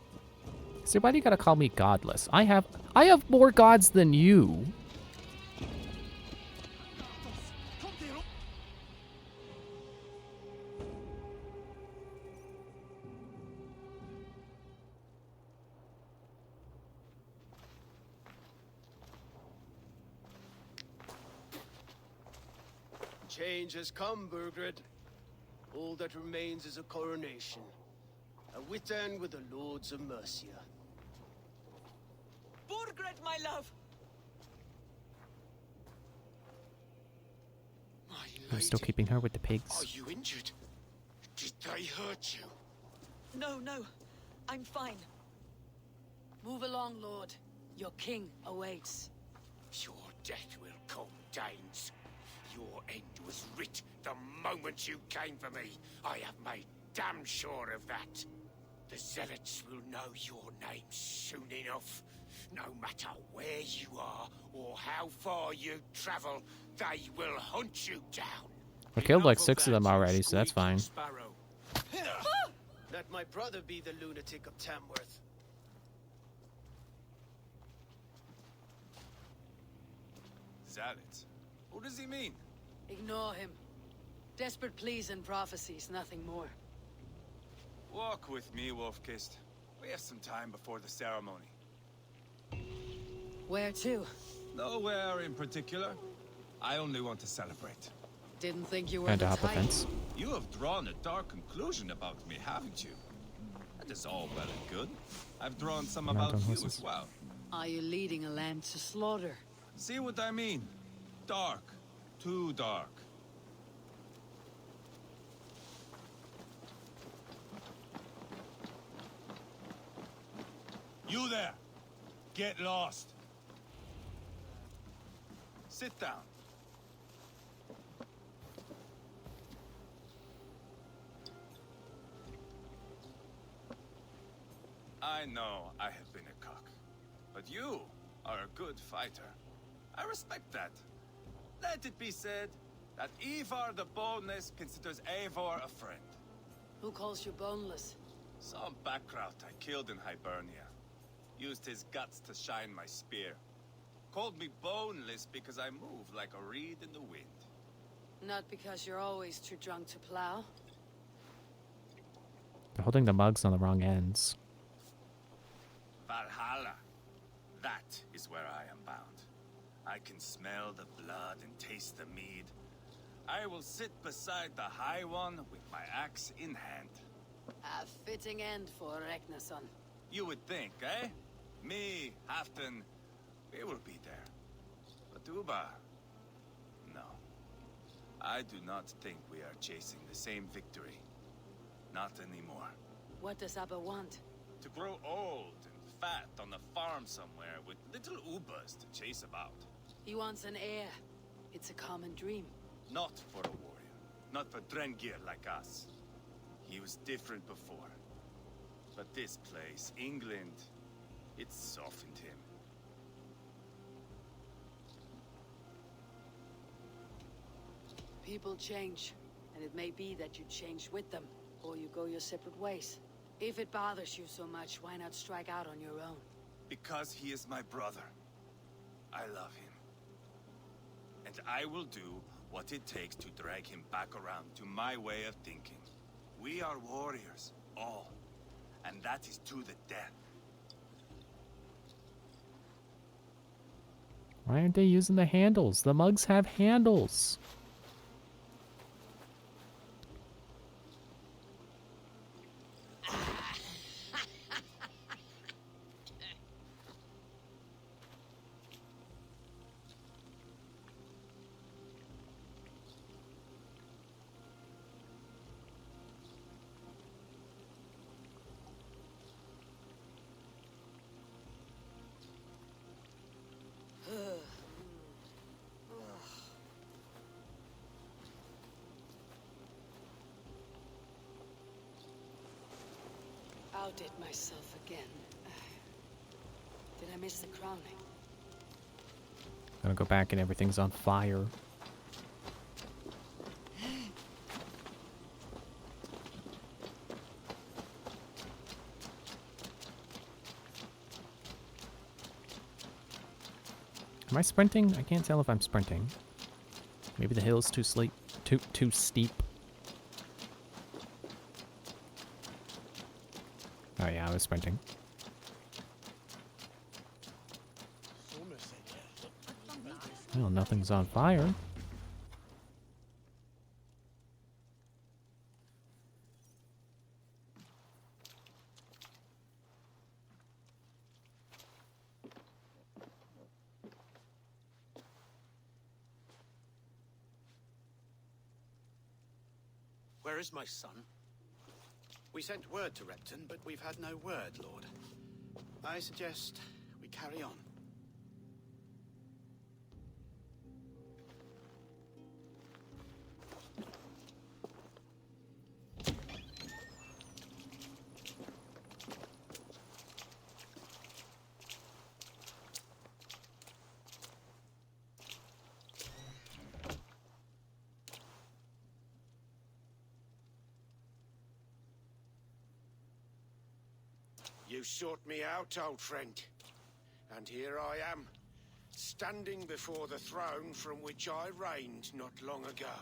See, why do you gotta call me godless? I have more gods than you. Change has come, Burgred. All that remains is a coronation. A witan with the Lords of Mercia. Burgred, my love! My I'm still lady, keeping her with the pigs. are you injured? Did they hurt you? No, I'm fine. Move along, Lord. Your king awaits. Your death will come, Danes. Your end was writ the moment you came for me. I have made damn sure of that. The Zealots will know your name soon enough. No matter where you are or how far you travel, they will hunt you down. I killed like 6 of them already, so that's fine. Let my brother be the lunatic of Tamworth. Zealots? What does he mean? Ignore him. Desperate pleas and prophecies, nothing more. Walk with me, Wolfkist. We have some time before the ceremony. Where to? Nowhere in particular. I only want to celebrate. Didn't think you were And the to hop a type. fence. You have drawn a dark conclusion about me, haven't you? That is all well and good. I've drawn some Mount about on you horses. as well. Are you leading a lamb to slaughter? See what I mean? Dark. Too dark. You there! Get lost! Sit down. I know I have been a cock, but you are a good fighter. I respect that. Let it be said that Ivar the Boneless considers Eivor a friend. Who calls you boneless? Some background I killed in Hibernia. Used his guts to shine my spear. Called me boneless because I move like a reed in the wind. Not because you're always too drunk to plow. They're holding the mugs on the wrong ends. Valhalla. That is where I am bound. I can smell the blood and taste the mead. I will sit beside the High One with my axe in hand. A fitting end for Ragnarsson. You would think, eh? Me, Halfdan, we will be there. But Uba, no. I do not think we are chasing the same victory. Not anymore. What does Abba want? To grow old and fat on a farm somewhere with little Ubas to chase about. He wants an heir. It's a common dream. Not for a warrior. Not for Drengir like us. He was different before. But this place, England, it softened him. People change, and it may be that you change with them, or you go your separate ways. If it bothers you so much, why not strike out on your own? Because he is my brother. I love him. And I will do what it takes to drag him back around to my way of thinking. We are warriors, all. And that is to the death. Why aren't they using the handles? The mugs have handles. Outdid myself again. Did I miss the crowning? Gonna go back and everything's on fire. Am I sprinting? I can't tell if I'm sprinting. Maybe the hill's too steep. Oh yeah, I was sprinting. Well, nothing's on fire. Where is my son? We sent word to Repton, but we've had no word, Lord. I suggest we carry on. You sought me out, old friend. And here I am, standing before the throne from which I reigned not long ago.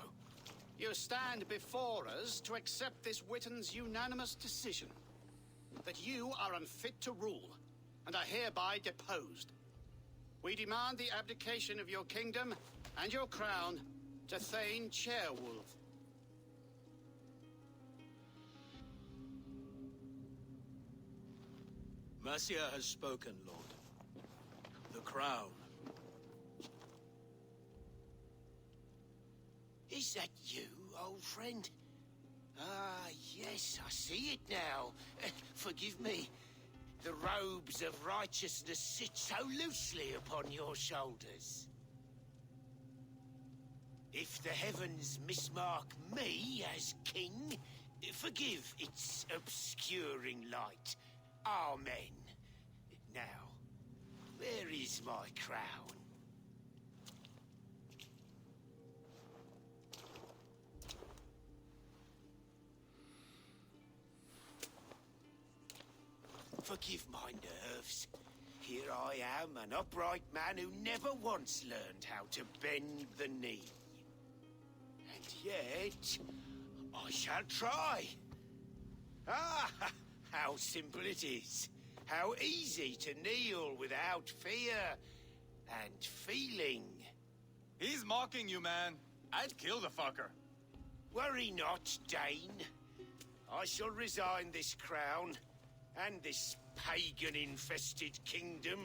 You stand before us to accept this Witten's unanimous decision. That you are unfit to rule, and are hereby deposed. We demand the abdication of your kingdom and your crown to Thane Chairwolf. Mercia has spoken, Lord. The crown. Is that you, old friend? Ah, yes, I see it now. Forgive me. The robes of righteousness sit so loosely upon your shoulders. If the heavens mismark me as king, forgive its obscuring light. Amen. Now, where is my crown? Forgive my nerves. Here I am, an upright man who never once learned how to bend the knee. And yet, I shall try. Ah, how simple it is. How easy to kneel without fear and feeling. He's mocking you, man. I'd kill the fucker. Worry not, Dane. I shall resign this crown and this pagan-infested kingdom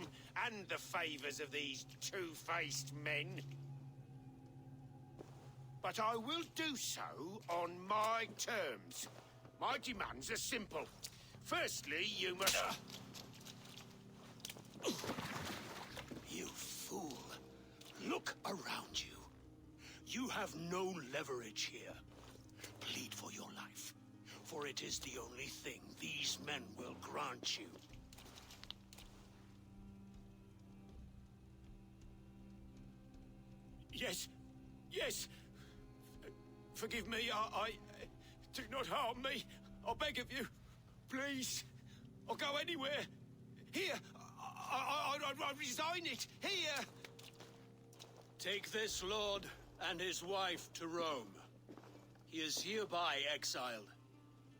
and the favors of these two-faced men. But I will do so on my terms. My demands are simple. Firstly, you must... You fool. Look around you. You have no leverage here. Plead for your life, for it is the only thing these men will grant you. Yes, yes. Forgive me, I do not harm me. I beg of you. Please. I'll go anywhere. Here. I'll resign it. Here. Take this lord and his wife to Rome. He is hereby exiled,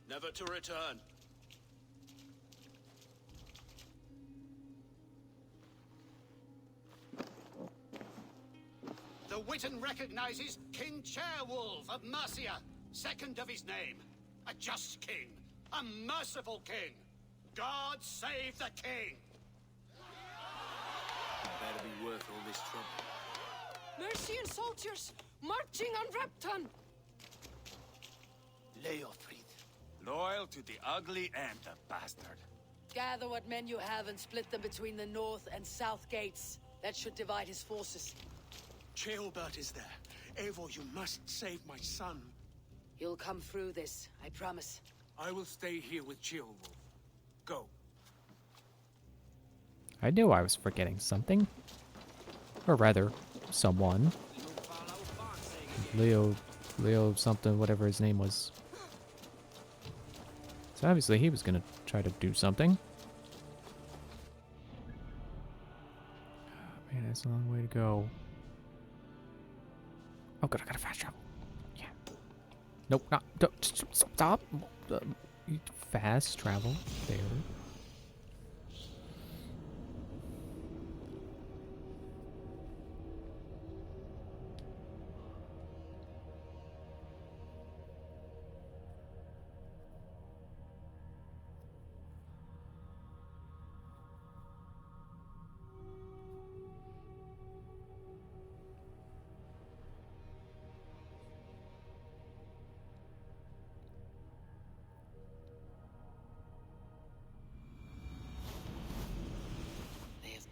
never to return. The Witan recognizes King Chairwolf of Mercia, second of his name. A just king. A merciful king. God save the king! Better be worth all this trouble. Mercian soldiers marching on Repton. Leofrid. Loyal to the ugly and the bastard. Gather what men you have and split them between the north and south gates. That should divide his forces. Ceolbert is there. Eivor, you must save my son. You'll come through this, I promise. I will stay here with Ceolwulf. Go. I knew I was forgetting something. Or rather, someone. Leo something, whatever his name was. So obviously he was gonna try to do something. Oh, man, that's a long way to go. Oh good, I gotta fast travel. Yeah. Nope, not, don't, stop. Fast travel, there.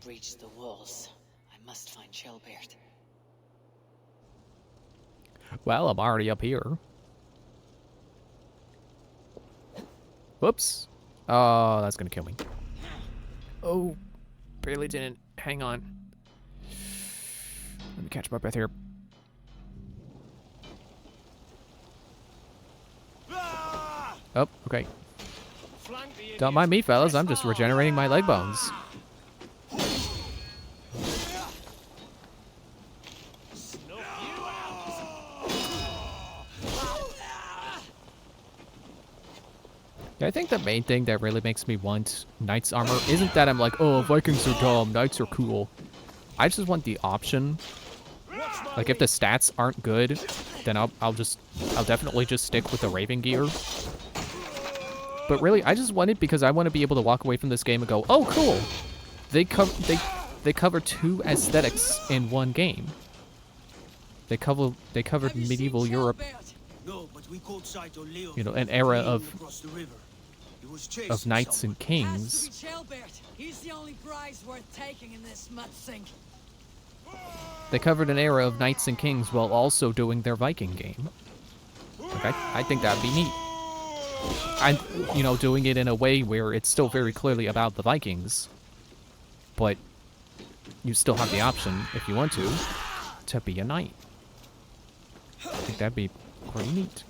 Breach the walls. I must find Ceolbert. Well, I'm already up here. Whoops. Oh, that's gonna kill me. Oh, barely didn't. Hang on. Let me catch my breath here. Oh, okay. Don't mind me, fellas. I'm just regenerating my leg bones. Yeah, I think the main thing that really makes me want Knight's armor isn't that I'm like, oh, Vikings are dumb, Knights are cool. I just want the option. Like, if the stats aren't good, then I'll definitely just stick with the Raven gear. But really, I just want it because I want to be able to walk away from this game and go, oh, cool. They cover 2 aesthetics in one game. They covered medieval Europe. No, but we caught sight of Leo, You know, an era across the river. He was chasing of knights someone. and kings. He's the only prize worth taking in this mud sink. They covered an era of knights and kings while also doing their Viking game. Like, I think that'd be neat. And, you know, doing it in a way where it's still very clearly about the Vikings, but you still have the option, if you want to be a knight. I think that'd be pretty neat.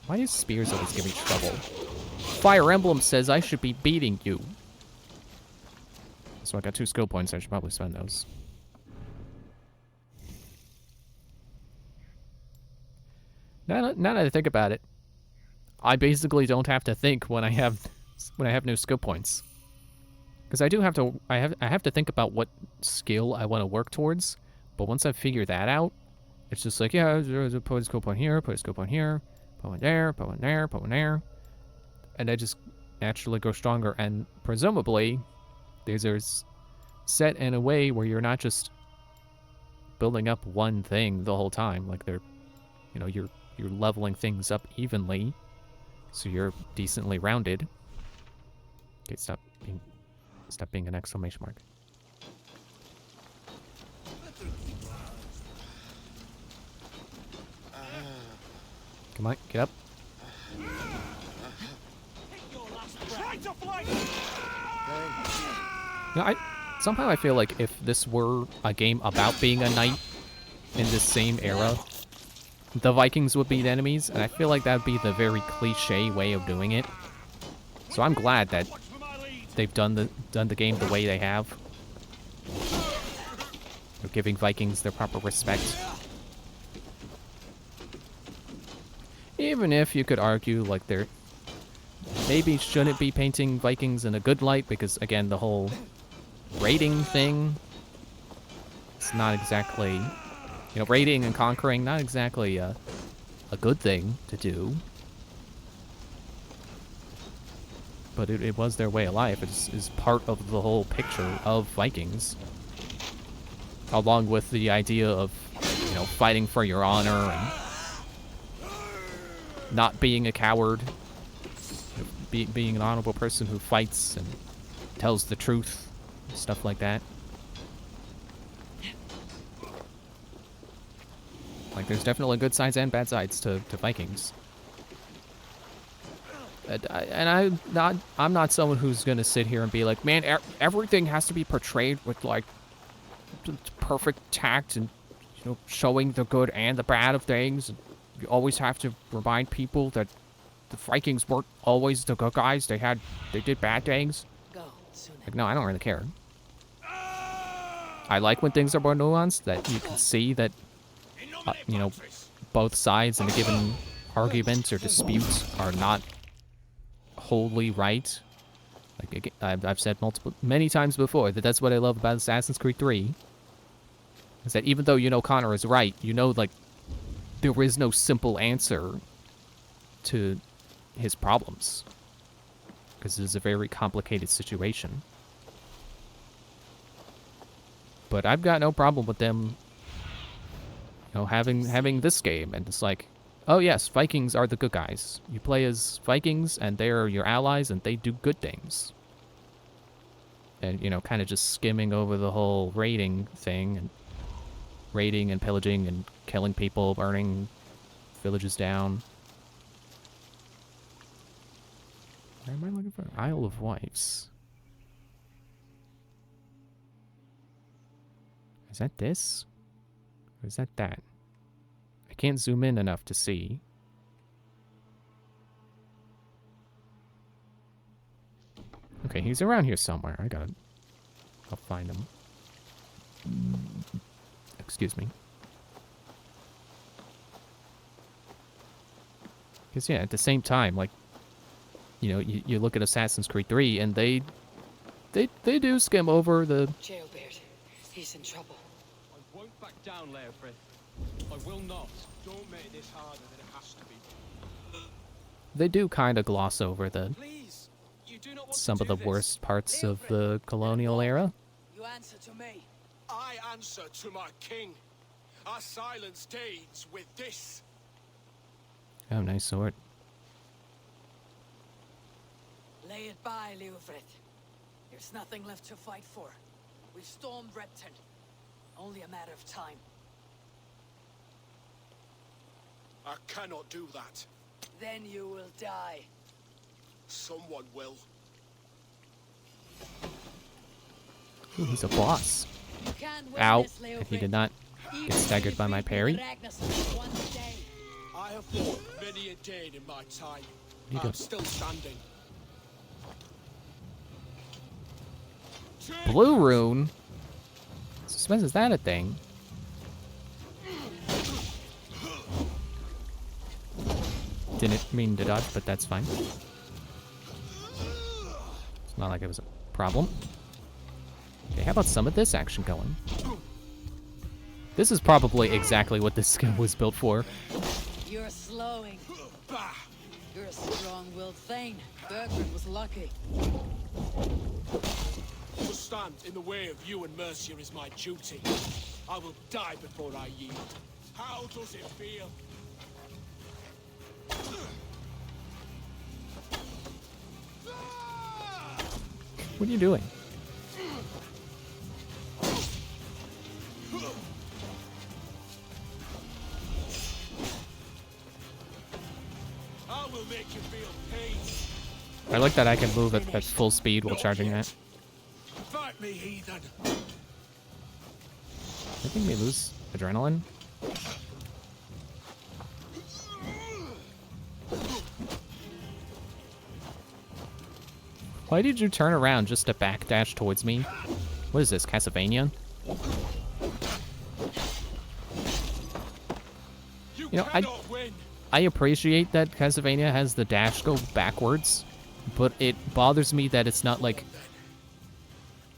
Why does spears always give me trouble? Fire Emblem says I should be beating you. So I got 2 skill points, I should probably spend those. Now that I think about it, I basically don't have to think when I have no skill points. Because I do have to I have to think about what skill I want to work towards, but once I figure that out, it's just like, yeah, put a skill point here, put a skill point here, put one there, put one there, put one there. And I just naturally grow stronger, and presumably these are set in a way where you're not just building up one thing the whole time. Like they're, you know, you're leveling things up evenly, so you're decently rounded. Okay, stop being an exclamation mark. Come on, get up. No, somehow I feel like if this were a game about being a knight in this same era, the Vikings would be the enemies, and I feel like that would be the very cliche way of doing it. So I'm glad that they've done the game the way they have. They're giving Vikings their proper respect. Even if you could argue like they're maybe shouldn't be painting Vikings in a good light, because again, the whole raiding thing, it's not exactly, you know, raiding and conquering, not exactly a good thing to do. But it was their way of life. It's part of the whole picture of Vikings. Along with the idea of, you know, fighting for your honor and not being a coward. Being an honorable person who fights and tells the truth, stuff like that. Like, there's definitely good sides and bad sides to Vikings. And I'm not someone who's gonna sit here and be like, man, everything has to be portrayed with like perfect tact and, you know, showing the good and the bad of things. You always have to remind people that the Vikings weren't always the good guys. They did bad things. Like, no, I don't really care. I like when things are more nuanced, that you can see that, you know, both sides in a given argument or dispute are not wholly right. Like, I've said many times before that that's what I love about Assassin's Creed 3. Is that even though you know Connor is right, you know, like, there is no simple answer to his problems, because it is a very complicated situation. But I've got no problem with them, you know, having this game, and it's like, oh yes, Vikings are the good guys. You play as Vikings, and they're your allies, and they do good things. And, you know, kind of just skimming over the whole raiding thing, and raiding and pillaging and killing people, burning villages down. Where am I looking for? Isle of Wights. Is that this? Or is that that? I can't zoom in enough to see. Okay, he's around here somewhere. I'll find him. Excuse me. Because, yeah, at the same time, like, You know, you look at Assassin's Creed 3, and they do skim over the... Jailbird, he's in trouble. I won't back down, Leofrith. I will not. Don't make this harder than it has to be. They do kind of gloss over the Please, you do not want some to of do the this. worst parts of the colonial era. You answer to me. I answer to my king. I silence deeds with this. Oh, nice sword. Lay it by, Leofrith. There's nothing left to fight for. We've stormed Repton. Only a matter of time. I cannot do that. Then you will die. Someone will. Ooh, he's a boss. You can't win Ow. this, He Leofrith. did not get staggered by my parry. I have fought many a day in my time. You I'm don't- still standing. Blue rune? Suspense, is that a thing? Didn't mean to dodge, but that's fine. It's not like it was a problem. Okay, how about some of this action going? This is probably exactly what this skill was built for. You're slowing. You're a strong-willed Thane. Bergred was lucky. To stand in the way of you and Mercia is my duty. I will die before I yield. How does it feel? What are you doing? I will make you feel pain. I like that I can move at full speed while charging that. Fight me, heathen. I think we lose adrenaline. Why did you turn around just to backdash towards me? What is this, Castlevania? You know, I appreciate that Castlevania has the dash go backwards, but it bothers me that it's not like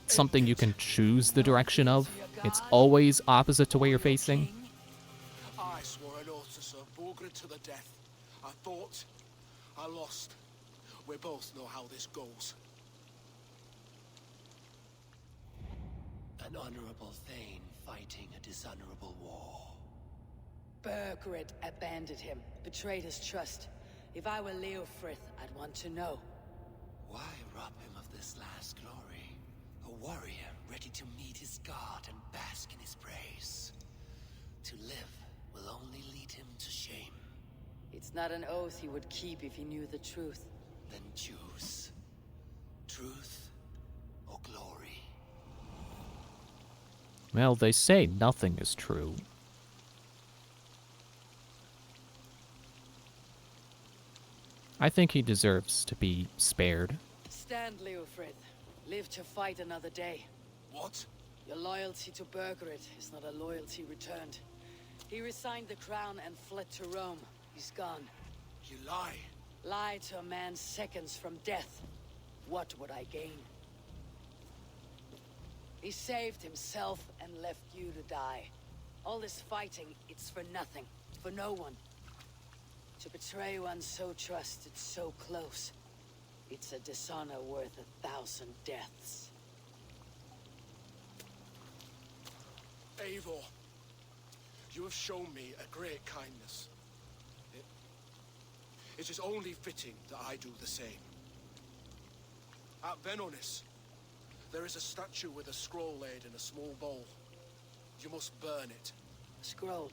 something you can choose the direction of. It's always opposite to where you're facing. I swore an oath to serve Borgred to the death. I thought. I lost. We both know how this goes. An honorable Thane fighting a dishonorable war. Bergred abandoned him, betrayed his trust. If I were Leofrith, I'd want to know. Why rob him of this last glory? A warrior ready to meet his god and bask in his praise. To live will only lead him to shame. It's not an oath he would keep if he knew the truth. Then choose. Truth or glory. Well, they say nothing is true. I think he deserves to be spared. Stand, Leofrith. Live to fight another day. What? Your loyalty to Bergred is not a loyalty returned. He resigned the crown and fled to Rome. He's gone. You lie. Lie to a man seconds from death. What would I gain? He saved himself and left you to die. All this fighting, it's for nothing. For no one. To betray one so trusted, so close. It's a dishonor worth 1,000 deaths. Eivor, you have shown me a great kindness. It is only fitting that I do the same. At Venonis, there is a statue with a scroll laid in a small bowl. You must burn it. Scroll?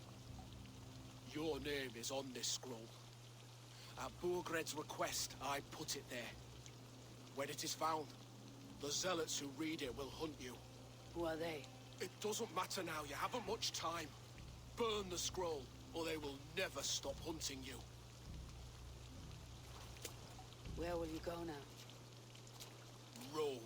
Your name is on this scroll. At Borgred's request, I put it there. When it is found, the zealots who read it will hunt you. Who are they? It doesn't matter now, you haven't much time. Burn the scroll, or they will never stop hunting you. Where will you go now? Rome.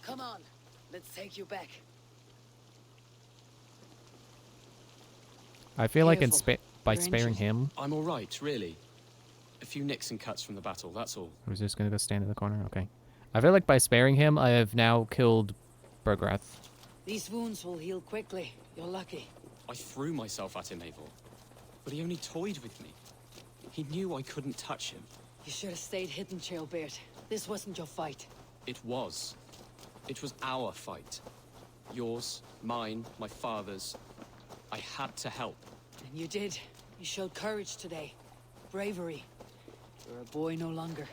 Come on. Let's take you back. I feel like Careful. by You're sparing injured. him, I'm all right, really. A few nicks and cuts from the battle, that's all. I was just gonna go stand in the corner. Okay. I feel like by sparing him, I have now killed Burgrath. These wounds will heal quickly. You're lucky. I threw myself at him, Eivor. But he only toyed with me. He knew I couldn't touch him. You should have stayed hidden, Ceolbert. This wasn't your fight. It was. It was our fight. Yours, mine, my father's. I had to help. And you did. You showed courage today. Bravery. You're a boy no longer.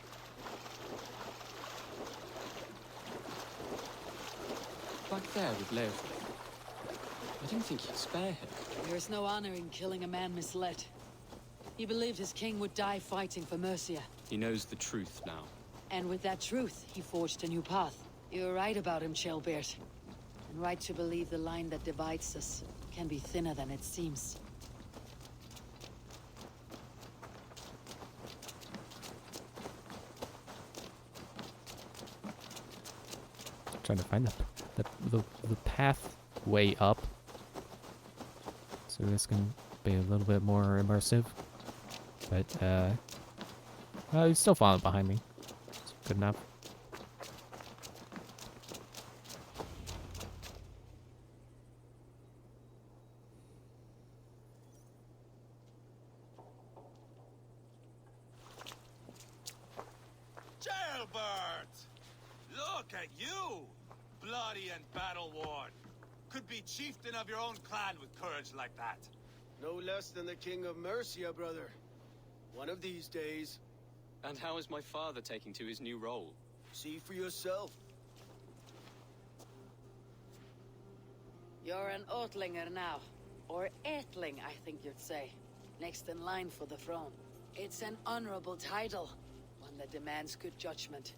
Back there with Leofric. I didn't think he'd spare him. There's no honor in killing a man misled. He believed his king would die fighting for Mercia. He knows the truth now. And with that truth, he forged a new path. You're right about him, Ceolbert. And right to believe the line that divides us can be thinner than it seems. Trying to find the pathway up. So this can be a little bit more immersive. But he's still following behind me. It's good enough. Jailbird! Look at you! Bloody and battle-worn. Could be chieftain of your own clan with courage like that. No less than the King of Mercia, brother. One of these days. And how is my father taking to his new role? See for yourself. You're an Oatlinger now. Or Aetling, I think you'd say. Next in line for the throne. It's an honorable title. One that demands good judgment.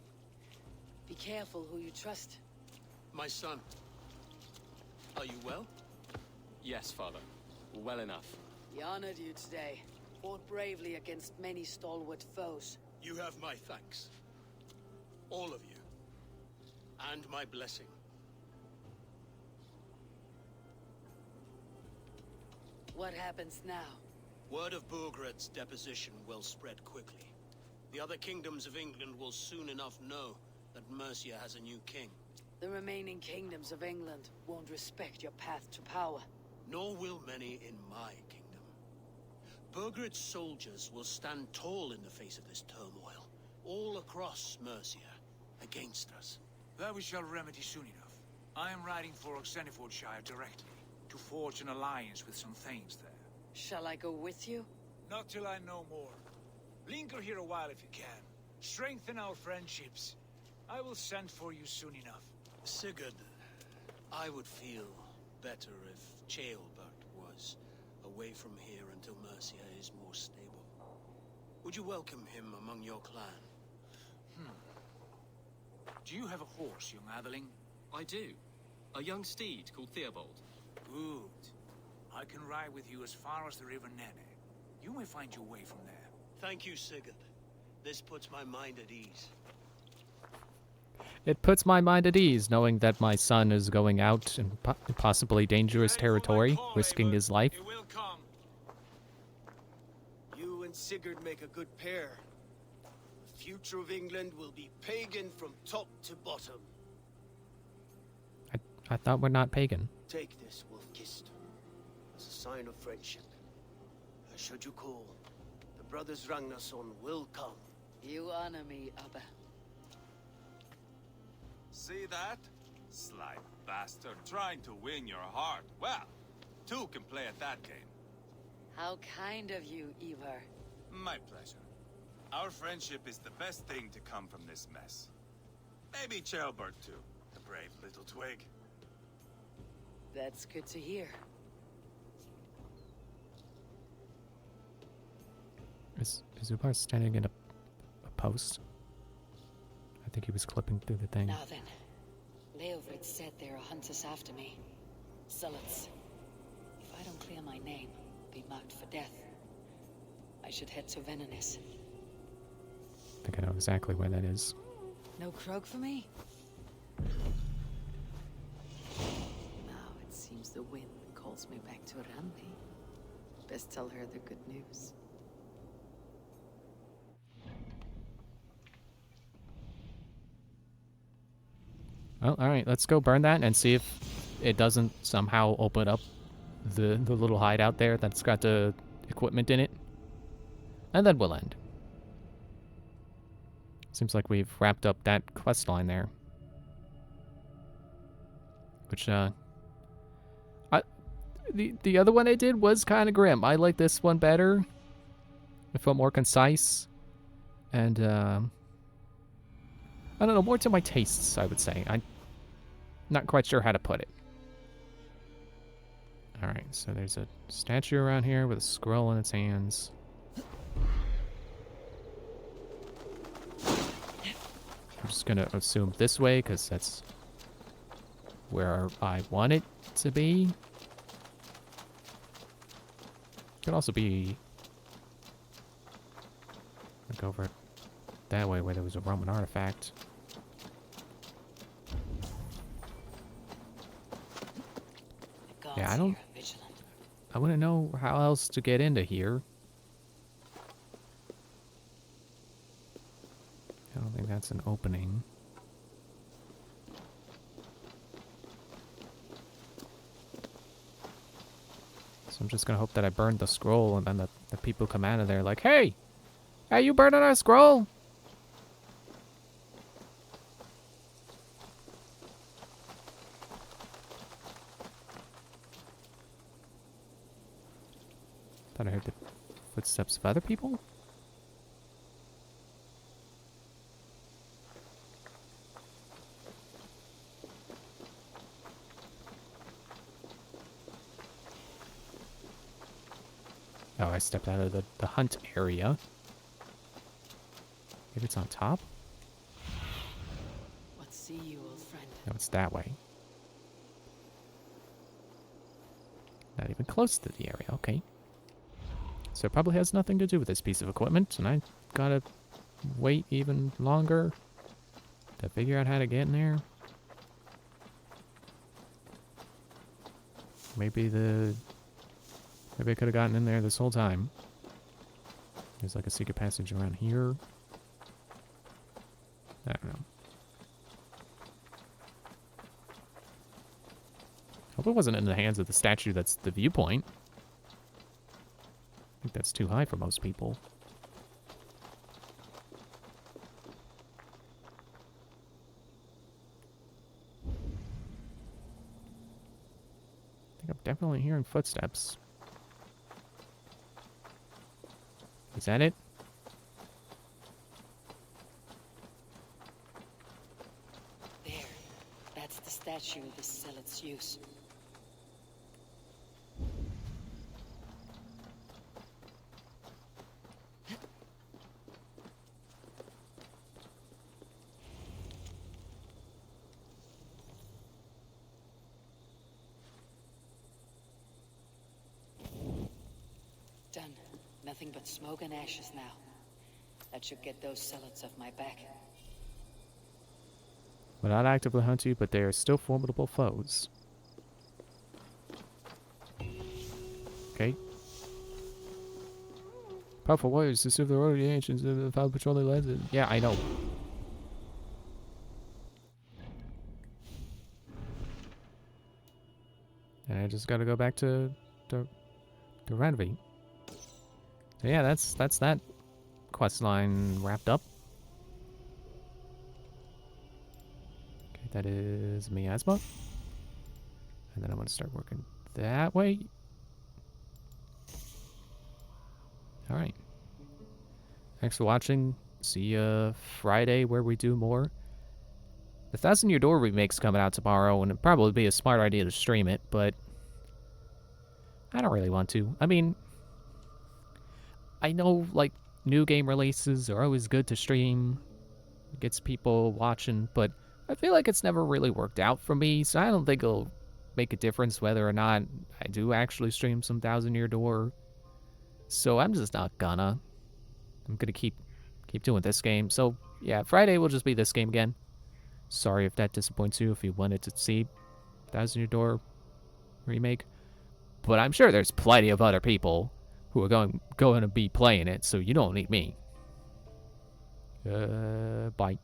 Be careful who you trust. My son. Are you well? Yes, father. Well enough. He honored you today. Fought bravely against many stalwart foes. You have my thanks. All of you. And my blessing. What happens now? Word of Burgred's deposition will spread quickly. The other kingdoms of England will soon enough know that Mercia has a new king. The remaining kingdoms of England won't respect your path to power. Nor will many in my kingdom. Burgred's soldiers will stand tall in the face of this turmoil, all across Mercia, against us. That we shall remedy soon enough. I am riding for Oxenfordshire directly, to forge an alliance with some thanes there. Shall I go with you? Not till I know more. Linger here a while if you can. Strengthen our friendships. I will send for you soon enough. Sigurd, I would feel better if Ceolbert was away from here until Mercia is more stable. Would you welcome him among your clan? Do you have a horse, young Atheling? I do. A young steed called Theobald. Good. I can ride with you as far as the River Nene. You may find your way from there. Thank you, Sigurd. This puts my mind at ease. It puts my mind at ease knowing that my son is going out in possibly dangerous territory, risking his life. It will come. You and Sigurd make a good pair. The future of England will be pagan from top to bottom. I thought we're not pagan. Take this, Wolf-Kissed, as a sign of friendship. And should you call, the brothers Ragnarsson will come. You honor me, Abba. See that? Sly bastard trying to win your heart. Well, two can play at that game. How kind of you, Ivar. My pleasure. Our friendship is the best thing to come from this mess. Maybe Ceolbert too, the brave little twig. That's good to hear. Is Ubar standing in a post? I think he was clipping through the thing. Now then, Leofric said there are hunters after me. Zealots. If I don't clear my name, I'll be marked for death. I should head to Venenis. I think I know exactly where that is. No croak for me? the wind calls me back to Randi. Best tell her the good news. Well, alright, let's go burn that and see if it doesn't somehow open up the little hideout there that's got the equipment in it. And then we'll end. Seems like we've wrapped up that quest line there. Which, the other one I did was kind of grim. I like this one better. It felt more concise. And, I don't know, more to my tastes, I would say. I'm not quite sure how to put it. Alright, so there's a statue around here with a scroll in its hands. I'm just gonna assume this way, because that's where I want it to be. Could also be... Look over that way where there was a Roman artifact. Yeah, I wouldn't know how else to get into here. I don't think that's an opening. So I'm just gonna hope that I burned the scroll and then the people come out of there like, hey! Hey, you burning our scroll? Thought I heard the footsteps of other people? Oh, I stepped out of the hunt area. Maybe it's on top? What see you, old friend? No, it's that way. Not even close to the area, okay. So it probably has nothing to do with this piece of equipment, and I gotta wait even longer to figure out how to get in there. Maybe I could have gotten in there this whole time. There's like a secret passage around here. I don't know. Hope it wasn't in the hands of the statue that's the viewpoint. I think that's too high for most people. I think I'm definitely hearing footsteps. Is that it? There. That's the statue the zealots use. Done. Nothing but smoke and ashes now. That should get those zealots off my back. Will not actively hunt you, but they are still formidable foes. Okay. Powerful warriors to serve the order of the ancients of the foul patrolling lands. Yeah, I know. And I just gotta go back to Ranvi. So yeah, that's that quest line wrapped up. Okay, that is Miasma. And then I'm gonna start working that way. Alright. Thanks for watching. See you Friday where we do more. The Thousand Year Door remake's coming out tomorrow, and it'd probably be a smart idea to stream it, but I don't really want to. I mean, I know, like, new game releases are always good to stream. It gets people watching, but I feel like it's never really worked out for me, so I don't think it'll make a difference whether or not I do actually stream some Thousand Year Door. So I'm just not gonna. I'm gonna keep doing this game. So, yeah, Friday will just be this game again. Sorry if that disappoints you, if you wanted to see Thousand Year Door. remake. But I'm sure there's plenty of other people who are going to be playing it, so you don't need me. Bye.